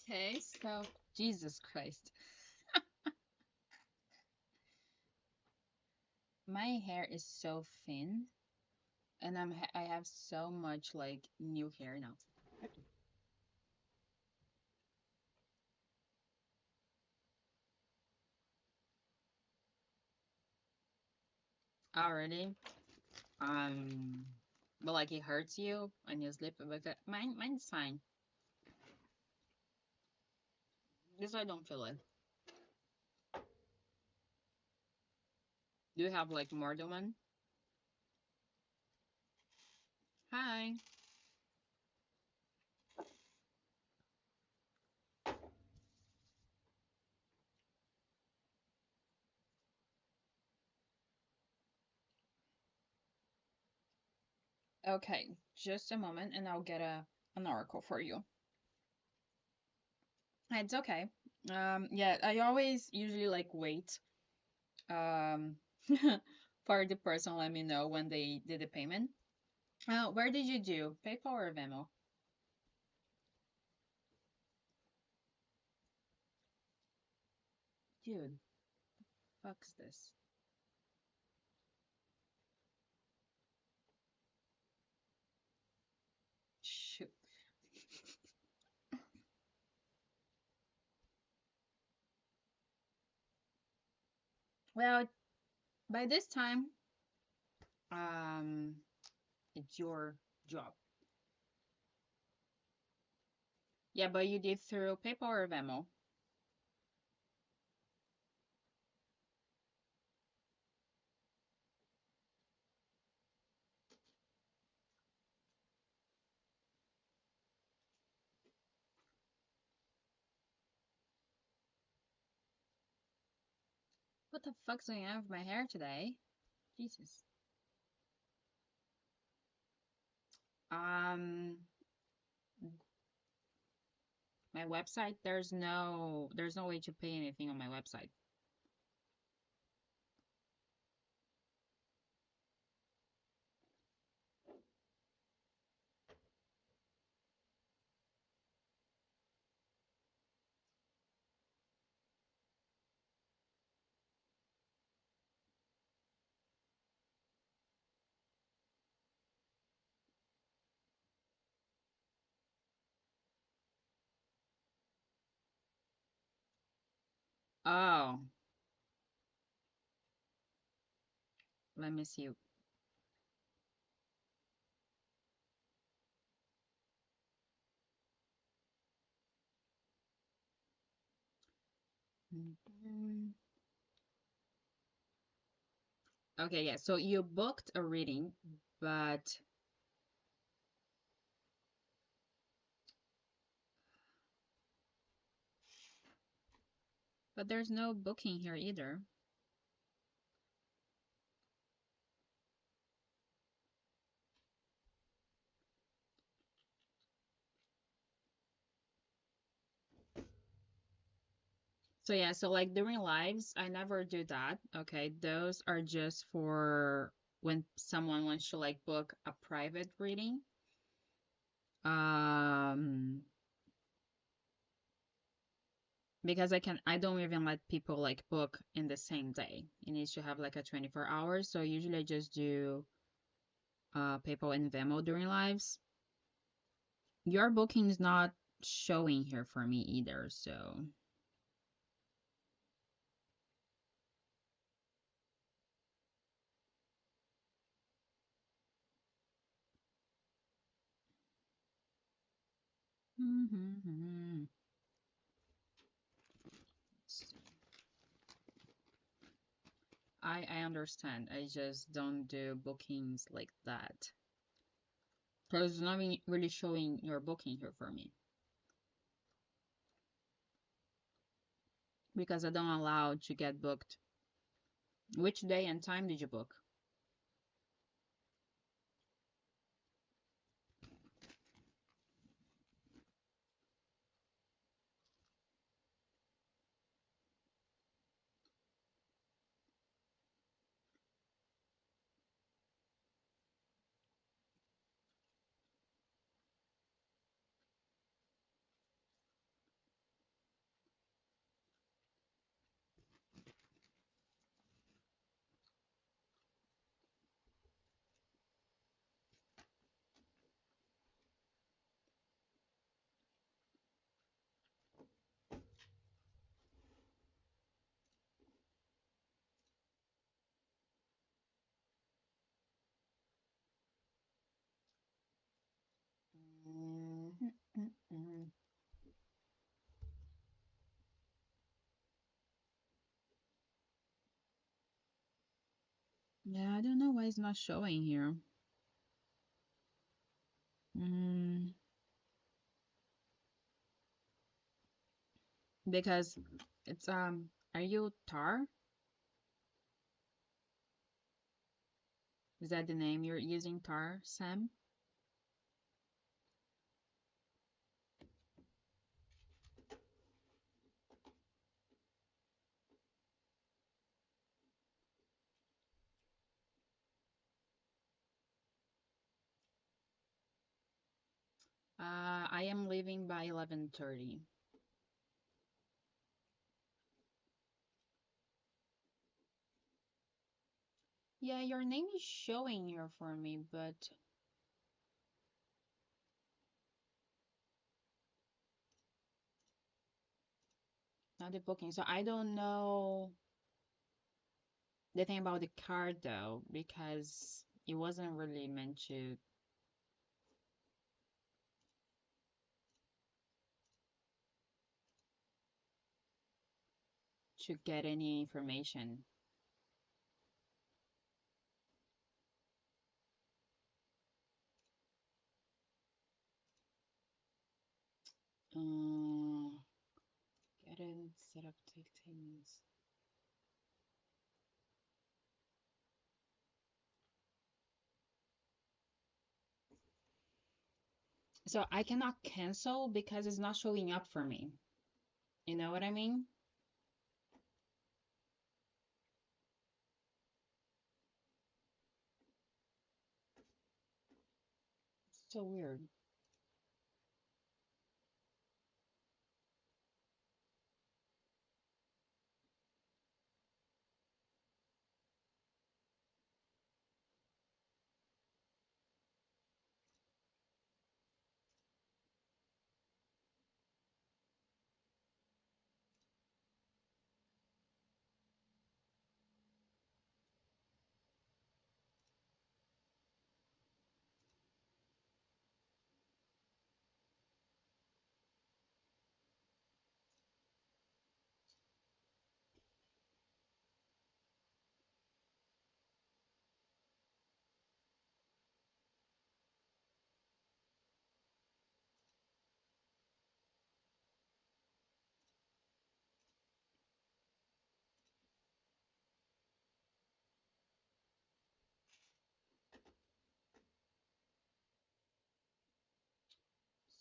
Okay, so Jesus Christ, my hair is so thin, and I have so much like new hair now. Already, but like it hurts you when you sleep. But mine's fine. This I don't feel it. Do you have like more than one? Hi. Okay, just a moment, and I'll get a an oracle for you. It's okay. Yeah, I always usually like wait um for the person let me know when they did the payment. Where did you do? PayPal or Venmo? Dude, fuck's this. Shoot. Well, by this time, um, it's your job. Yeah, but you did through PayPal or Venmo. What the fuck's going on with my hair today? Jesus. Um, my website, there's no way to pay anything on my website. Oh, let me see. Mhm. Okay, yeah. So you booked a reading, but there's no booking here either. So yeah, so like during lives, I never do that. Okay, those are just for when someone wants to like book a private reading. Um, because I don't even let people like book in the same day. It needs to have like a 24 hours. So usually I just do PayPal and Venmo during lives. Your booking is not showing here for me either, so. Mm-hmm. I understand. I just don't do bookings like that. Because it's not really showing your booking here for me. Because I don't allow to get booked. Which day and time did you book? Mm-hmm. Yeah, I don't know why it's not showing here. Mm, because it's are you Tar? Is that the name you're using, Tar, Sam? I am leaving by 11:30. Yeah, your name is showing here for me, but not the booking. So I don't know the thing about the card though, because it wasn't really meant to get any information. Uh, get it set up take 10 minutes. So I cannot cancel because it's not showing up for me. You know what I mean? So weird.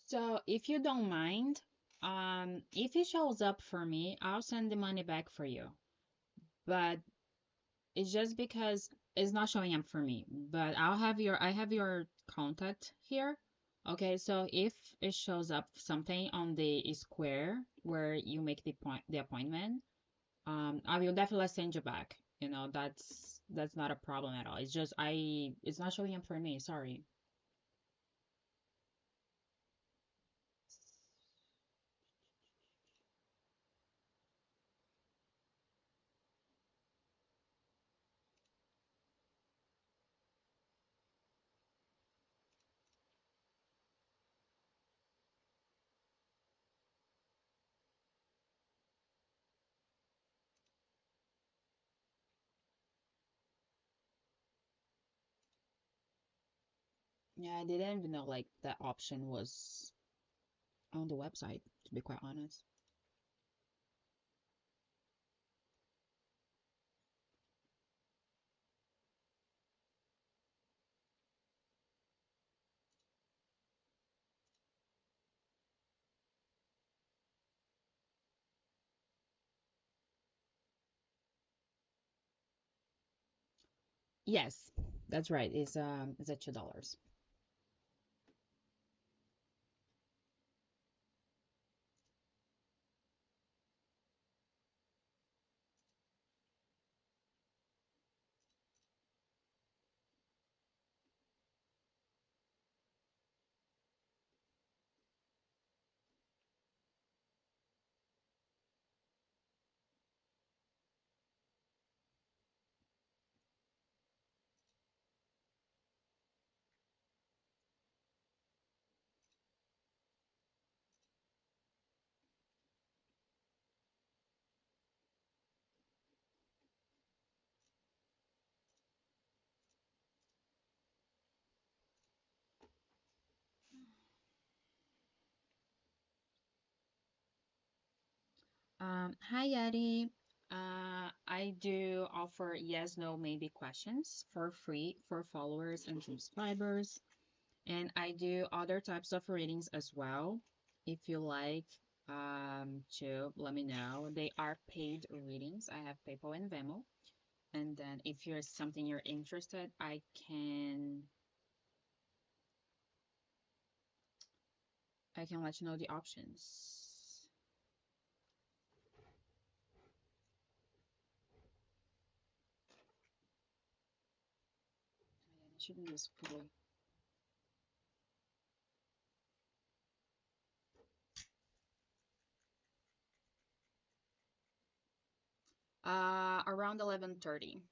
So if you don't mind, if it shows up for me, I'll send the money back for you. But it's just because it's not showing up for me. But I have your contact here Okay, so if it shows up something on the square where you make the appointment, I will definitely send you back. That's not a problem at all. It's just it's not showing up for me. Sorry. Yeah, I didn't even know like that option was on the website, to be quite honest. Yes, that's right. It's at $2. Hi, Yadi. I do offer yes, no, maybe questions for free for followers and subscribers. And I do other types of readings as well. If you like to let me know. They are paid readings. I have PayPal and Venmo. And then if there's something you're interested, I can let you know the options. I shouldn't use fully. Around 11:30.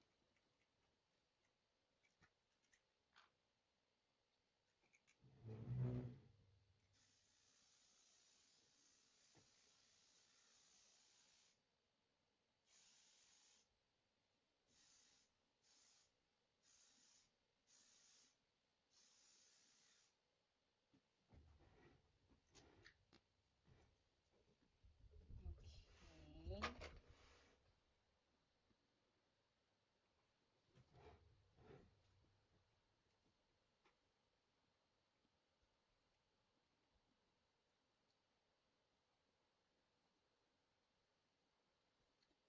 Okay.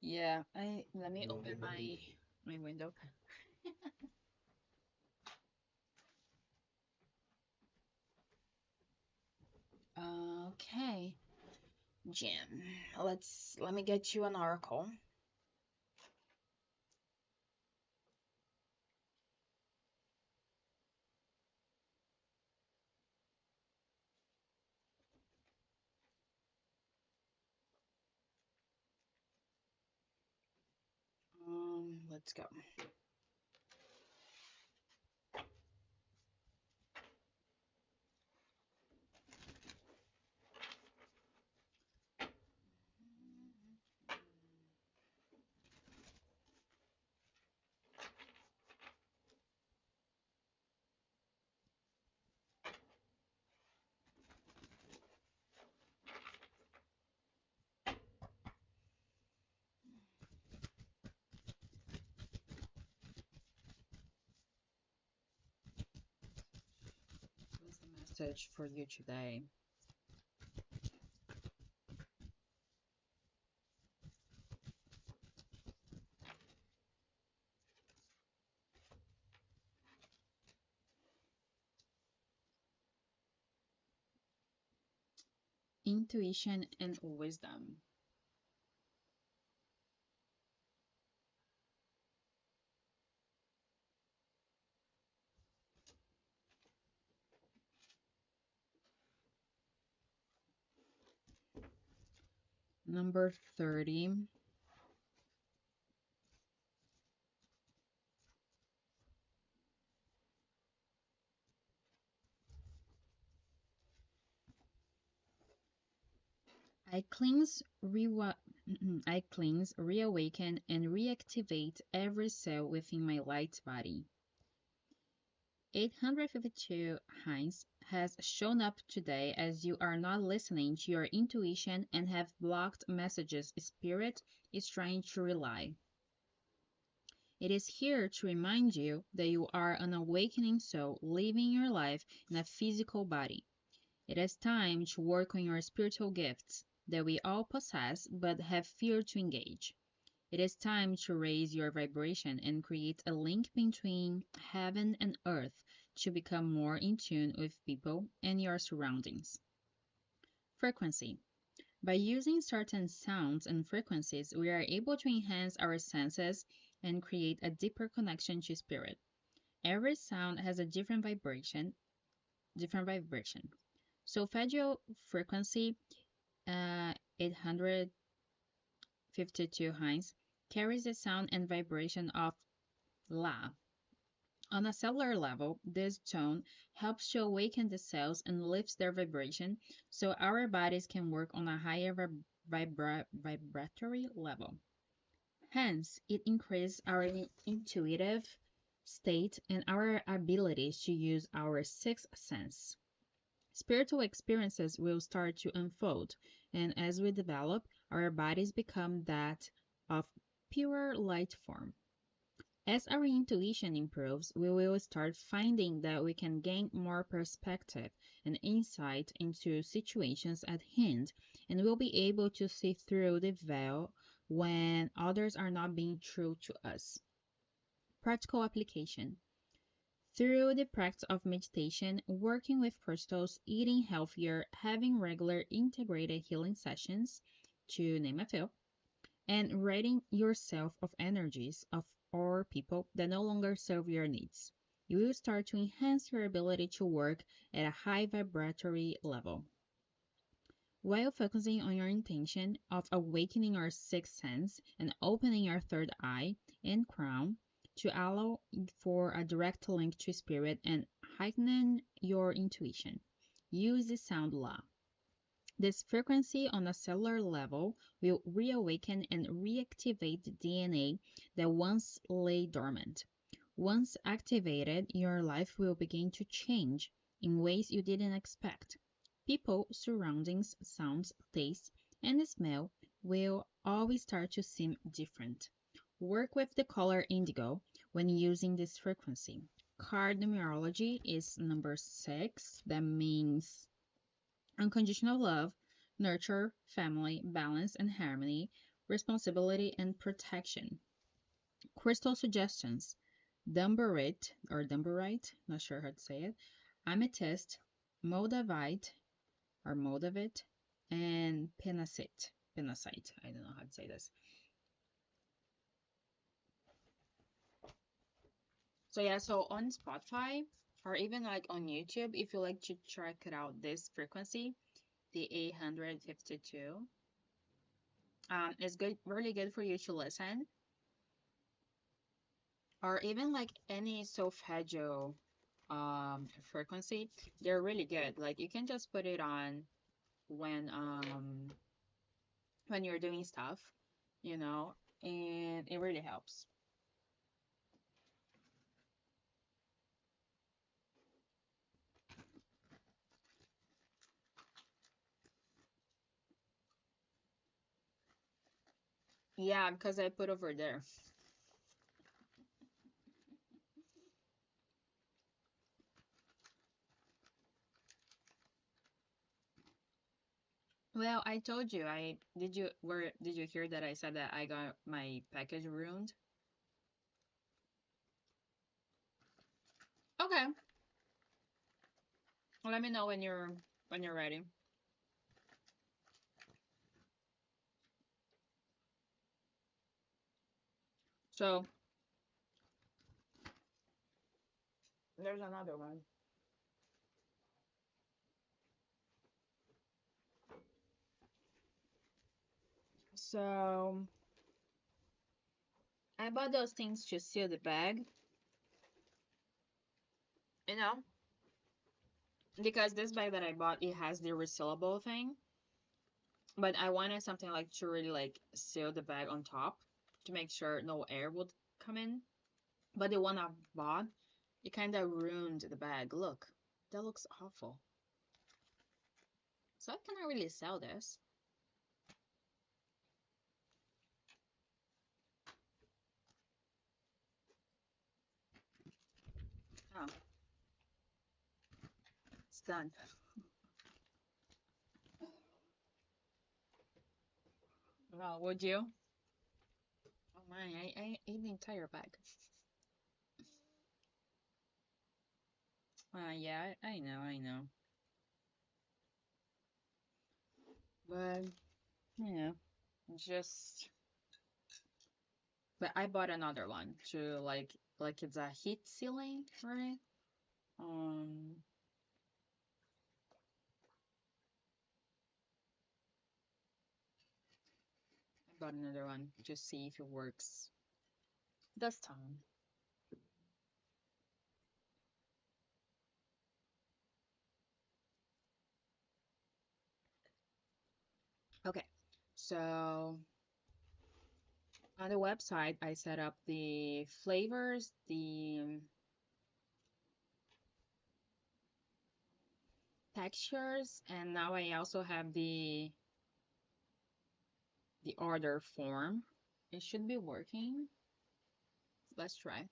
Yeah, I let me open my window. Okay, Jim. Let me get you an oracle. Let's go. What's the message for you today? intuition and wisdom. Number 30, I cleanse, I cleanse, reawaken, and reactivate every cell within my light body. 852 Heinz has shown up today as you are not listening to your intuition and have blocked messages spirit is trying to relay. It is here to remind you that you are an awakening soul living your life in a physical body. It is time to work on your spiritual gifts that we all possess but have fear to engage. It is time to raise your vibration and create a link between heaven and earth to become more in tune with people and your surroundings. Frequency. By using certain sounds and frequencies, we are able to enhance our senses and create a deeper connection to spirit. Every sound has a different vibration. Solfeggio frequency 852 Hz carries the sound and vibration of La. On a cellular level, this tone helps to awaken the cells and lifts their vibration so our bodies can work on a higher vibratory level. Hence, it increases our intuitive state and our abilities to use our sixth sense. Spiritual experiences will start to unfold, and as we develop, our bodies become that of purer light form. As our intuition improves, we will start finding that we can gain more perspective and insight into situations at hand, and we'll be able to see through the veil when others are not being true to us. Practical application. Through the practice of meditation, working with crystals, eating healthier, having regular integrated healing sessions, to name a few, and ridding yourself of energies of or people that no longer serve your needs. You will start to enhance your ability to work at a high vibratory level. While focusing on your intention of awakening your sixth sense and opening your third eye and crown to allow for a direct link to spirit and heighten your intuition, use the sound law. This frequency on a cellular level will reawaken and reactivate the DNA that once lay dormant. Once activated, your life will begin to change in ways you didn't expect. People, surroundings, sounds, taste, and smell will always start to seem different. Work with the color indigo when using this frequency. Card numerology is number 6. That means unconditional love, nurture, family, balance and harmony, responsibility and protection. Crystal suggestions: Dumbarite, not sure how to say it, amethyst, moldavite moldavite, and penacite. I don't know how to say this. So yeah, so on Spotify or even like on YouTube, if you like to check it out, this frequency, the 852, is good, really good for you to listen, or even like any solfeggio frequency. They're really good. Like you can just put it on when um when you're doing stuff, you know, and it really helps. Yeah, because I put over there. Well, I told you. I did you where did you hear that I said that I got my package ruined? Okay. Let me know when you're ready. So there's another one. So I bought those things to seal the bag, you know, because this bag that I bought, it has the resealable thing, but I wanted something like to really like seal the bag on top to make sure no air would come in. But the one I bought, it kind of ruined the bag. Look, that looks awful. So I cannot really sell this. Oh, it's done. Well, would you? Oh my, I ate the entire bag. Yeah, I know. But, you know, just, but I bought another one to like it's a heat sealing, right? Um, I bought another one to see if it works this time. Okay, so on the website, I set up the flavors, the textures, and now I also have the order form. It should be working. Let's try.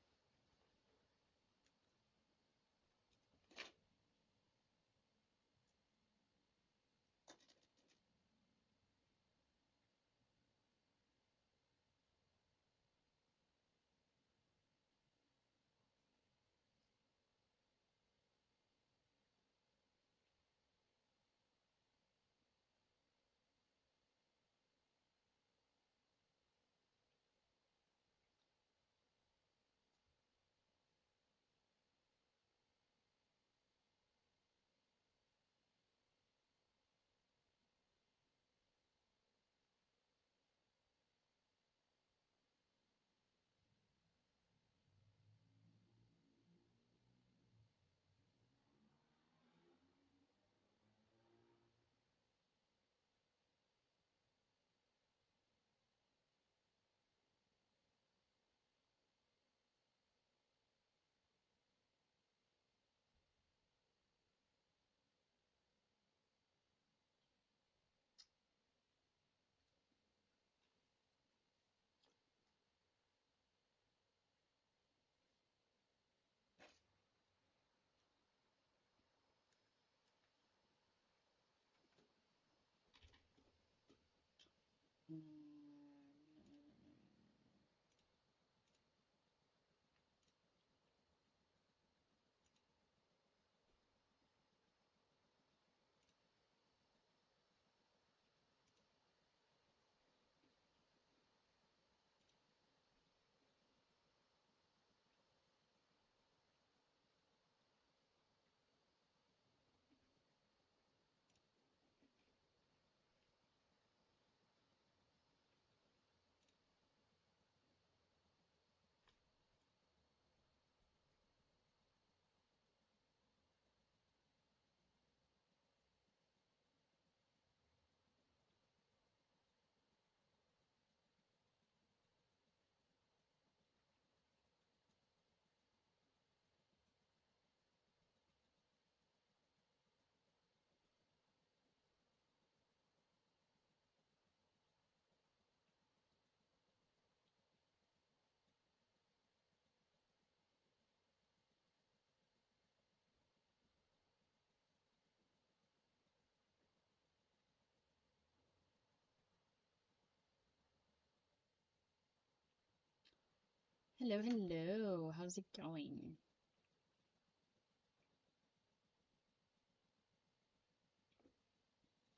Hello, hello. How's it going?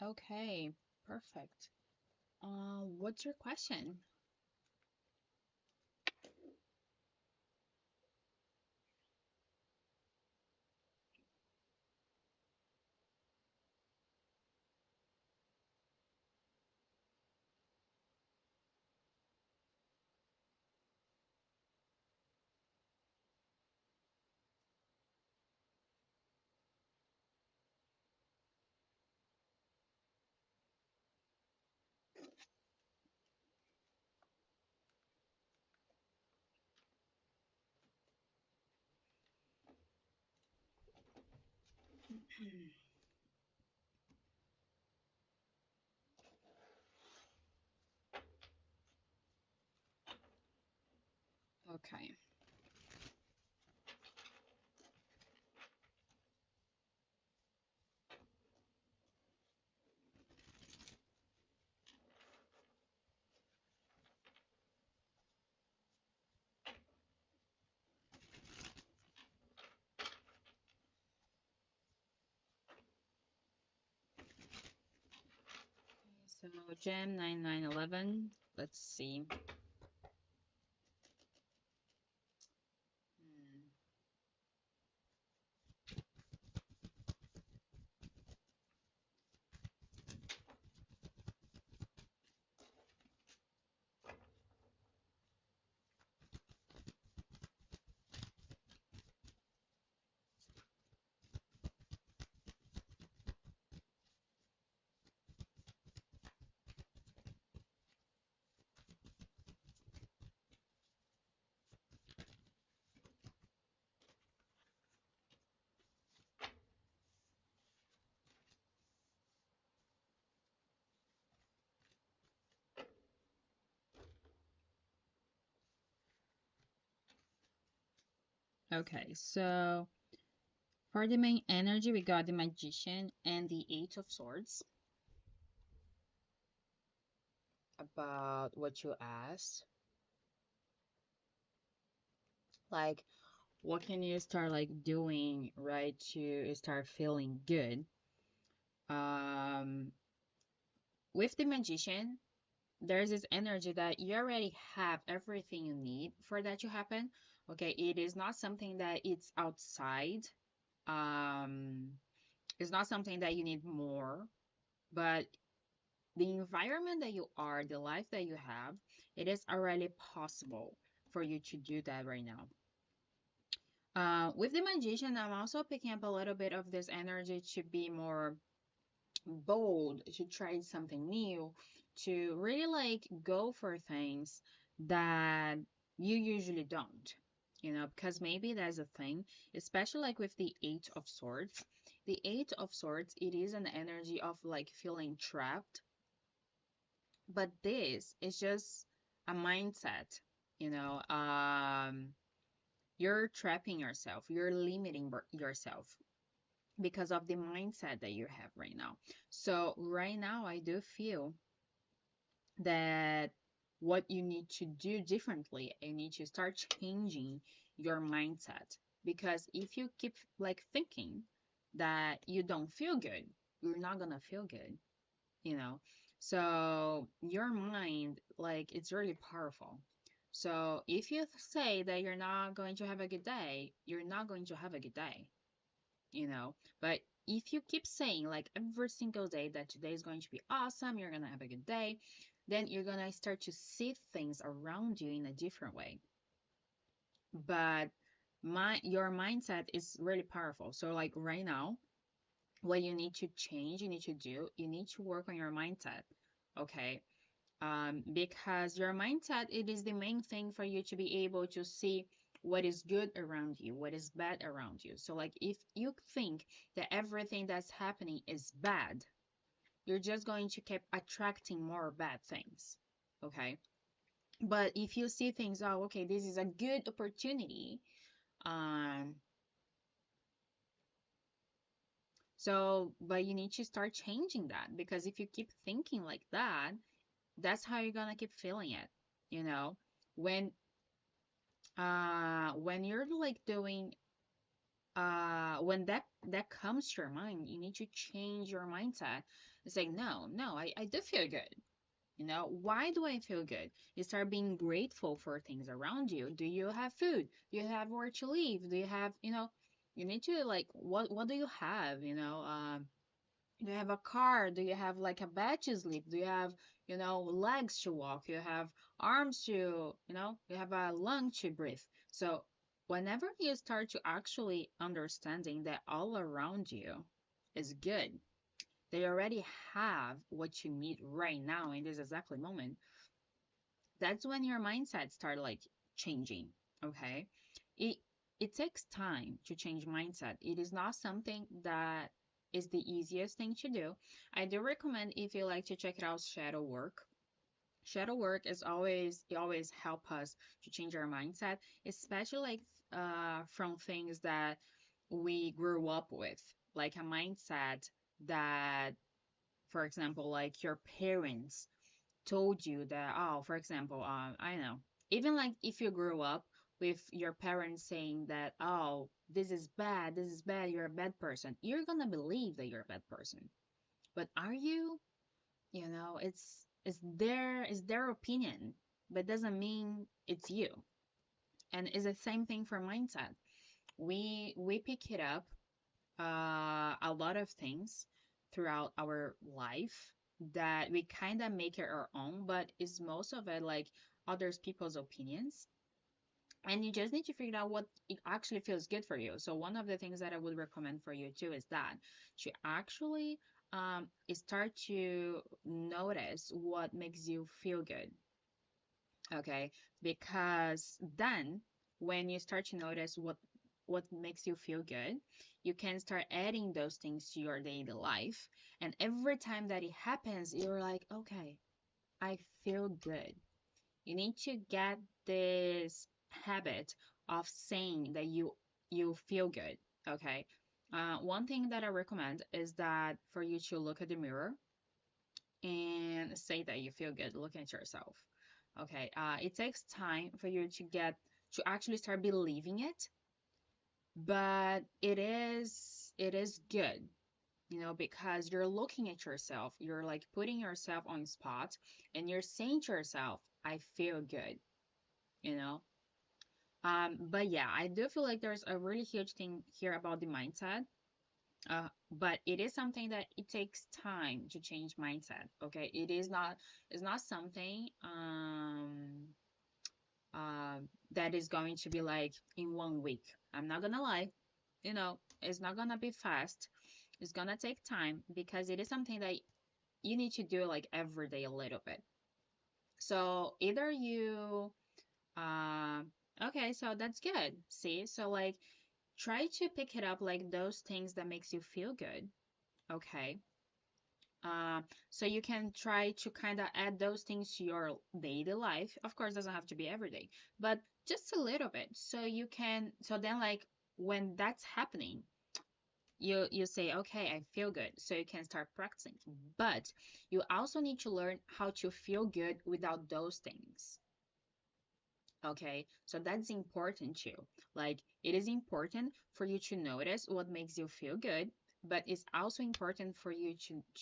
Okay, perfect. What's your question? Okay. So Gem 9911. Let's see. Hmm. Okay, so for the main energy, we got the Magician and the Eight of Swords. About what you asked, like what can you start like doing right to start feeling good? Um, with the Magician, there's this energy that you already have everything you need for that to happen. Okay, it is not something that it's outside. Um, it's not something that you need more, but the environment that you are, the life that you have, it is already possible for you to do that right now. With the magician, I'm also picking up a little bit of this energy to be more bold, to try something new, to really like go for things that you usually don't, because maybe that's a thing, especially like with the Eight of Swords. The Eight of Swords, it is an energy of like feeling trapped, but this is just a mindset, you know. You're trapping yourself, you're limiting yourself because of the mindset that you have right now. So right now I do feel that what you need to do differently, you need to start changing your mindset, because if you keep like thinking that you don't feel good, you're not gonna feel good, you know. So your mind, like, it's really powerful. So if you say that you're not going to have a good day, you're not going to have a good day, you know. But if you keep saying like every single day that today is going to be awesome, you're gonna have a good day, then you're gonna start to see things around you in a different way. But your mindset is really powerful. So like right now, what you need to change, you need to do, you need to work on your mindset. Okay. Because your mindset, it is the main thing for you to be able to see what is good around you, what is bad around you. So like if you think that everything that's happening is bad, you're just going to keep attracting more bad things. Okay. But if you see things, oh, okay, this is a good opportunity. Um, but you need to start changing that, because if you keep thinking like that, that's how you're gonna keep feeling it. You know, when when you're like doing when that comes to your mind, you need to change your mindset. It's like, no, I do feel good. Why do I feel good? You start being grateful for things around you. Do you have food? Do you have where to live? Do you have, you need to like, what do you have? Do you have a car? Do you have like a bed to sleep? Do you have, legs to walk? You have arms to, you have a lung to breathe. So whenever you start to actually understanding that all around you is good, they already have what you need right now in this exactly moment, that's when your mindset start like changing. Okay. It it takes time to change mindset. It is not something that is the easiest thing to do. I do recommend if you like to check it out, shadow work. Shadow work is always it always help us to change our mindset, especially like from things that we grew up with, like a mindset that, for example, like your parents told you that, oh, for example, I know, even like if you grew up with your parents saying that, oh, this is bad, you're a bad person, you're gonna believe that you're a bad person. But are you? You know, it's their opinion, but doesn't mean it's you. And it's the same thing for mindset. We pick it up a lot of things throughout our life that we kind of make it our own, but is most of it like others people's opinions. And you just need to figure out what it actually feels good for you. So one of the things that I would recommend for you too is that to actually start to notice what makes you feel good. Okay, because then when you start to notice what makes you feel good, you can start adding those things to your daily life. And every time that it happens, you're like, okay, I feel good. You need to get this habit of saying that you feel good. Okay. One thing that I recommend is that for you to look at the mirror and say that you feel good looking at yourself. Okay. It takes time for you to actually start believing it, but it is good, because you're looking at yourself, you're like putting yourself on spot, and you're saying to yourself, I feel good, you know. But yeah, I do feel like there's a really huge thing here about the mindset. But it is something that it takes time to change mindset. Okay, it's not something that is going to be like in 1 week. I'm not gonna lie, it's not gonna be fast. It's gonna take time because it is something that you need to do like every day a little bit. So either you uh okay, so that's good. See, so like try to pick it up like those things that makes you feel good. Okay. So you can try to kind of add those things to your daily life. Of course, doesn't have to be every day, but just a little bit. So then like when that's happening, you say, okay, I feel good. So you can start practicing. But you also need to learn how to feel good without those things. Okay, so that's important too. Like, it is important for you to notice what makes you feel good, but it's also important for you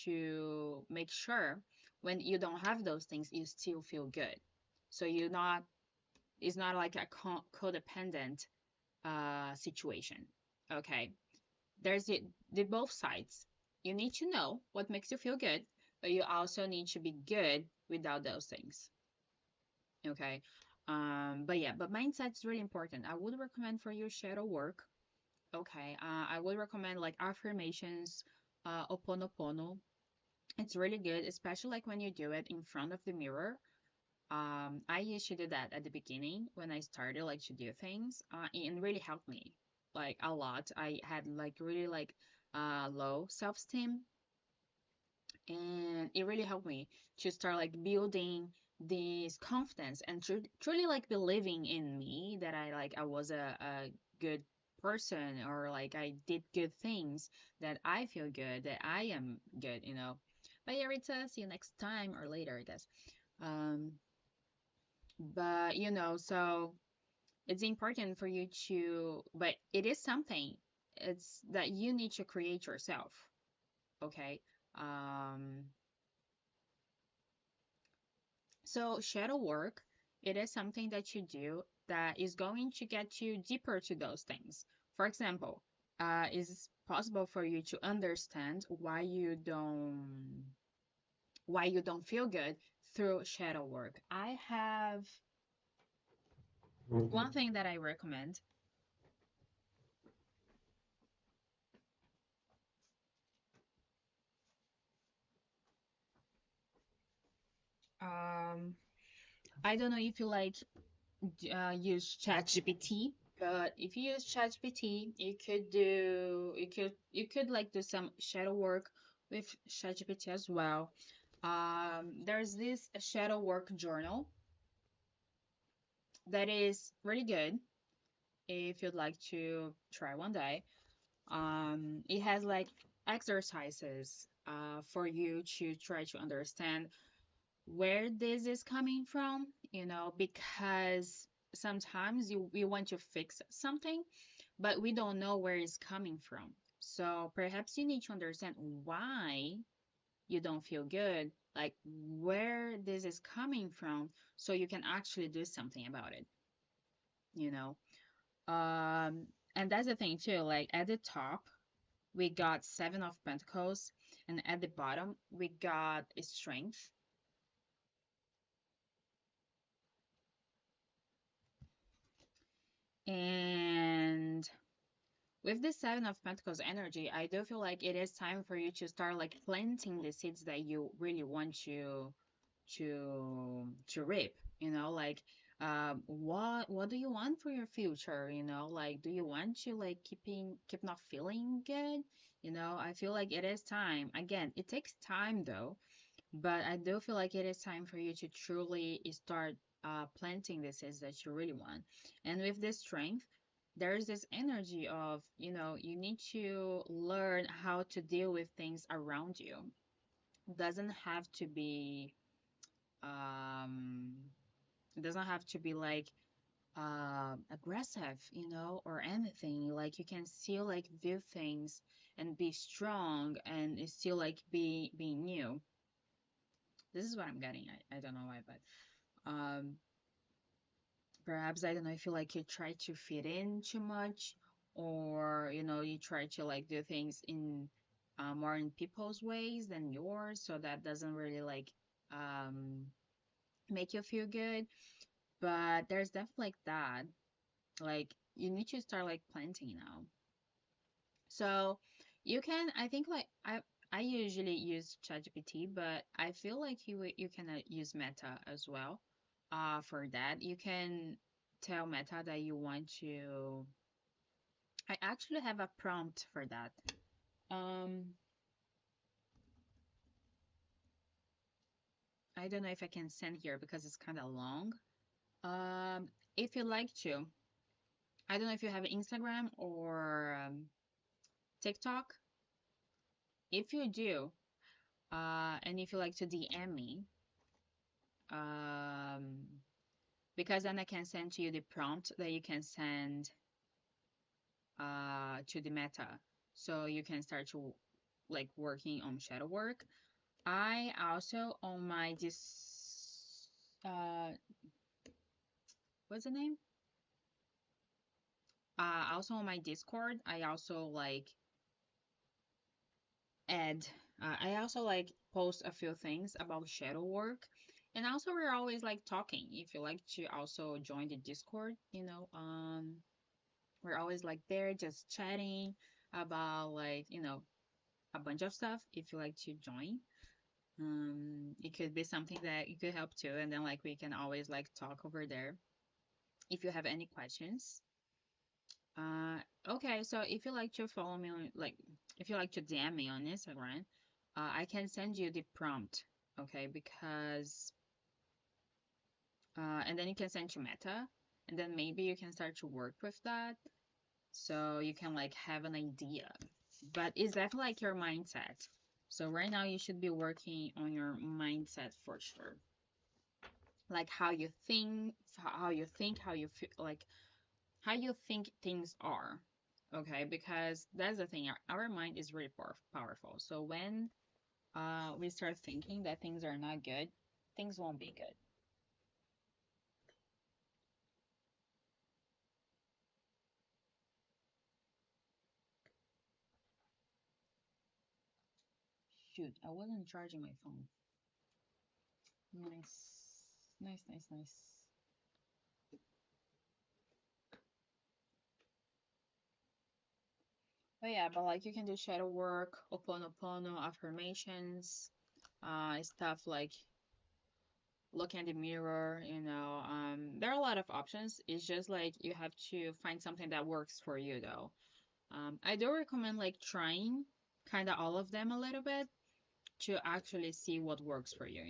to make sure when you don't have those things, you still feel good. So it's not like a codependent situation. Okay, there's the both sides. You need to know what makes you feel good, but you also need to be good without those things. Okay. But yeah, but mindset's really important. I would recommend for you shadow work. Okay. I would recommend like affirmations, oponopono. It's really good, especially like when you do it in front of the mirror. I used to do that at the beginning when I started like to do things, and really helped me like a lot. I had like really like low self-esteem, and it really helped me to start like building this confidence and truly like believing in me that I was a good person, or like I did good things, that I feel good, that I am good. But yeah, Rita, see you next time or later, I guess. But so it's important for you but it is something, it's that you need to create yourself. Okay. um So shadow work, it is something that you do that is going to get you deeper to those things. For example, is it possible for you to understand why you don't feel good through shadow work? I have one thing that I recommend. Um, I don't know if you like use ChatGPT. But if you use ChatGPT, you could like do some shadow work with ChatGPT as well. There's this shadow work journal that is really good if you'd like to try one day. It has like exercises for you to try to understand where this is coming from, because sometimes we want to fix something, but we don't know where it's coming from. So perhaps you need to understand why you don't feel good, like where this is coming from, so you can actually do something about it, you know. And that's the thing too, like at the top, we got Seven of Pentacles, and at the bottom, we got Strength. And with the Seven of Pentacles energy, I do feel like it is time for you to start like planting the seeds that you really want to reap. Like what do you want for your future? Like do you want to like keep not feeling good? I feel like it is time. Again, it takes time though, but I do feel like it is time for you to truly start planting the seeds that you really want. And with this strength, there's this energy of, you need to learn how to deal with things around you. It doesn't have to be, um, it doesn't have to be like aggressive, or anything. Like you can still like view things and be strong and it's still like be new. This is what I'm getting. I don't know why, but perhaps I don't know, I feel like you try to fit in too much, or you try to like do things in more in people's ways than yours, so that doesn't really like um make you feel good. But there's definitely like that. Like you need to start like planting now. So you can, I think like I usually use ChatGPT, but I feel like you can use Meta as well. For that, you can tell Meta that you want to. I actually have a prompt for that. Um, I don't know if I can send here because it's kind of long. If you like to, I don't know if you have Instagram or TikTok. If you do, and if you like to DM me, um, because then I can send to you the prompt that you can send to the Meta, so you can start to like working on shadow work. I also on my this what's the name? Also on my Discord, I also like add. I also like post a few things about shadow work, and also we're always like talking. If you like to also join the Discord, we're always like there just chatting about like a bunch of stuff. If you like to join, it could be something that you could help too, and then like we can always like talk over there if you have any questions. uh okay, so if you like to follow me on like if you like to DM me on Instagram, I can send you the prompt, okay? Because and then you can send to Meta, and then maybe you can start to work with that, so you can like have an idea. But it's definitely like your mindset. So right now you should be working on your mindset for sure. Like how you feel, like how you think things are. Okay, because that's the thing. Our mind is really powerful. So when we start thinking that things are not good, things won't be good. Shoot, I wasn't charging my phone. Nice, nice, nice, nice. But yeah, but like you can do shadow work, oponopono, affirmations, stuff like look in the mirror, there are a lot of options. It's just like you have to find something that works for you though. I do recommend like trying kind of all of them a little bit to actually see what works for you.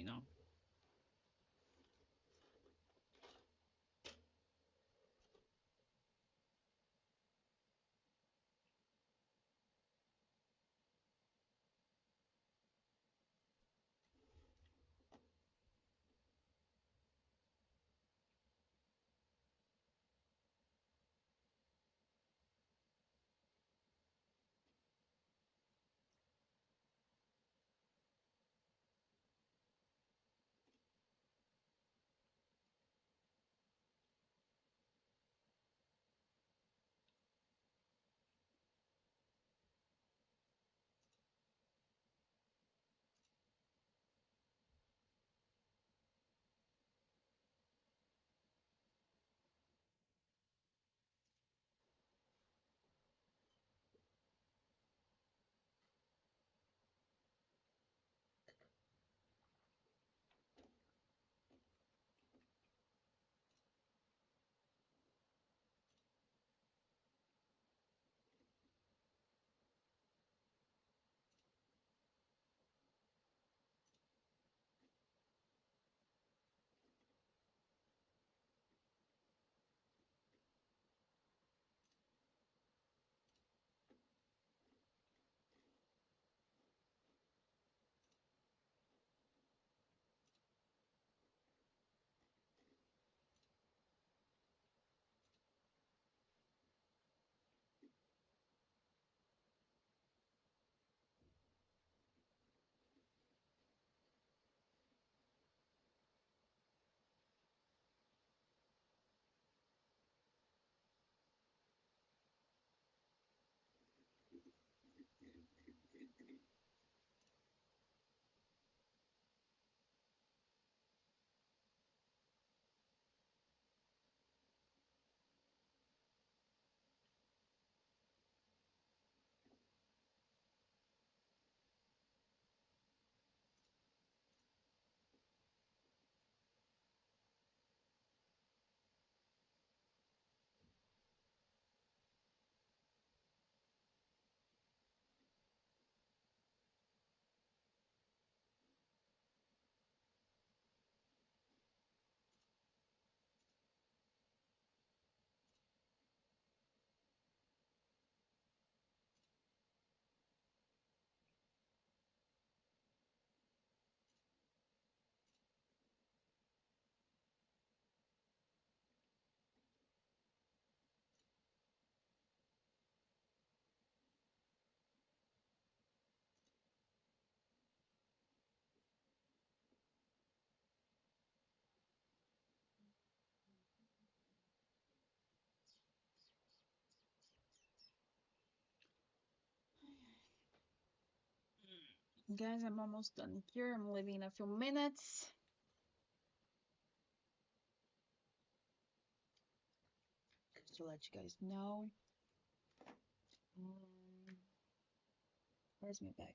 Guys, I'm almost done here. I'm leaving in a few minutes. Just to let you guys know. Um, where's my bag?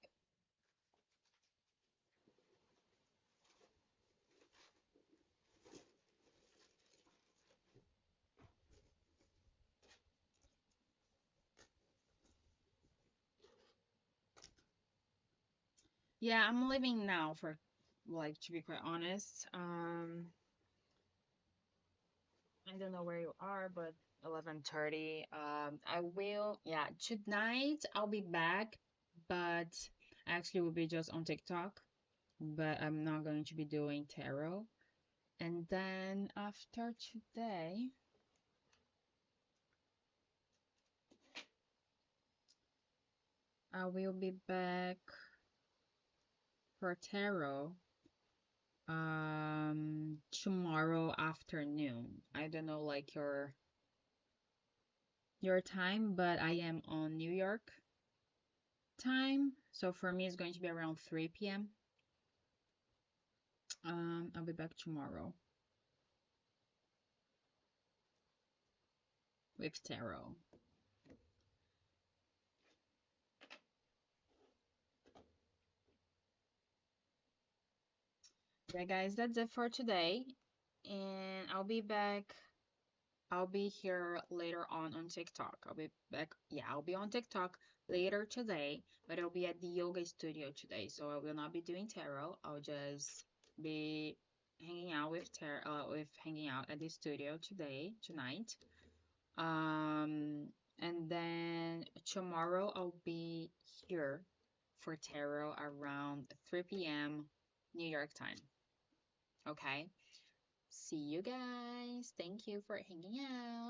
Yeah, I'm leaving now for like to be quite honest. I don't know where you are, but 11:30. I will, yeah, tonight I'll be back, but actually will be just on TikTok, but I'm not going to be doing tarot. And then after today, I will be back for tarot tomorrow afternoon. I don't know like your time, but I am on New York time. So for me it's going to be around 3 p.m. I'll be back tomorrow with tarot. Yeah, guys, that's it for today. And I'll be back. I'll be here later on TikTok. I'll be back. Yeah, I'll be on TikTok later today, but I'll be at the yoga studio today. So I will not be doing tarot. I'll just be hanging out with hanging out at the studio tonight. Um, and then tomorrow I'll be here for tarot around 3 p.m. New York time. Okay. See you guys. Thank you for hanging out.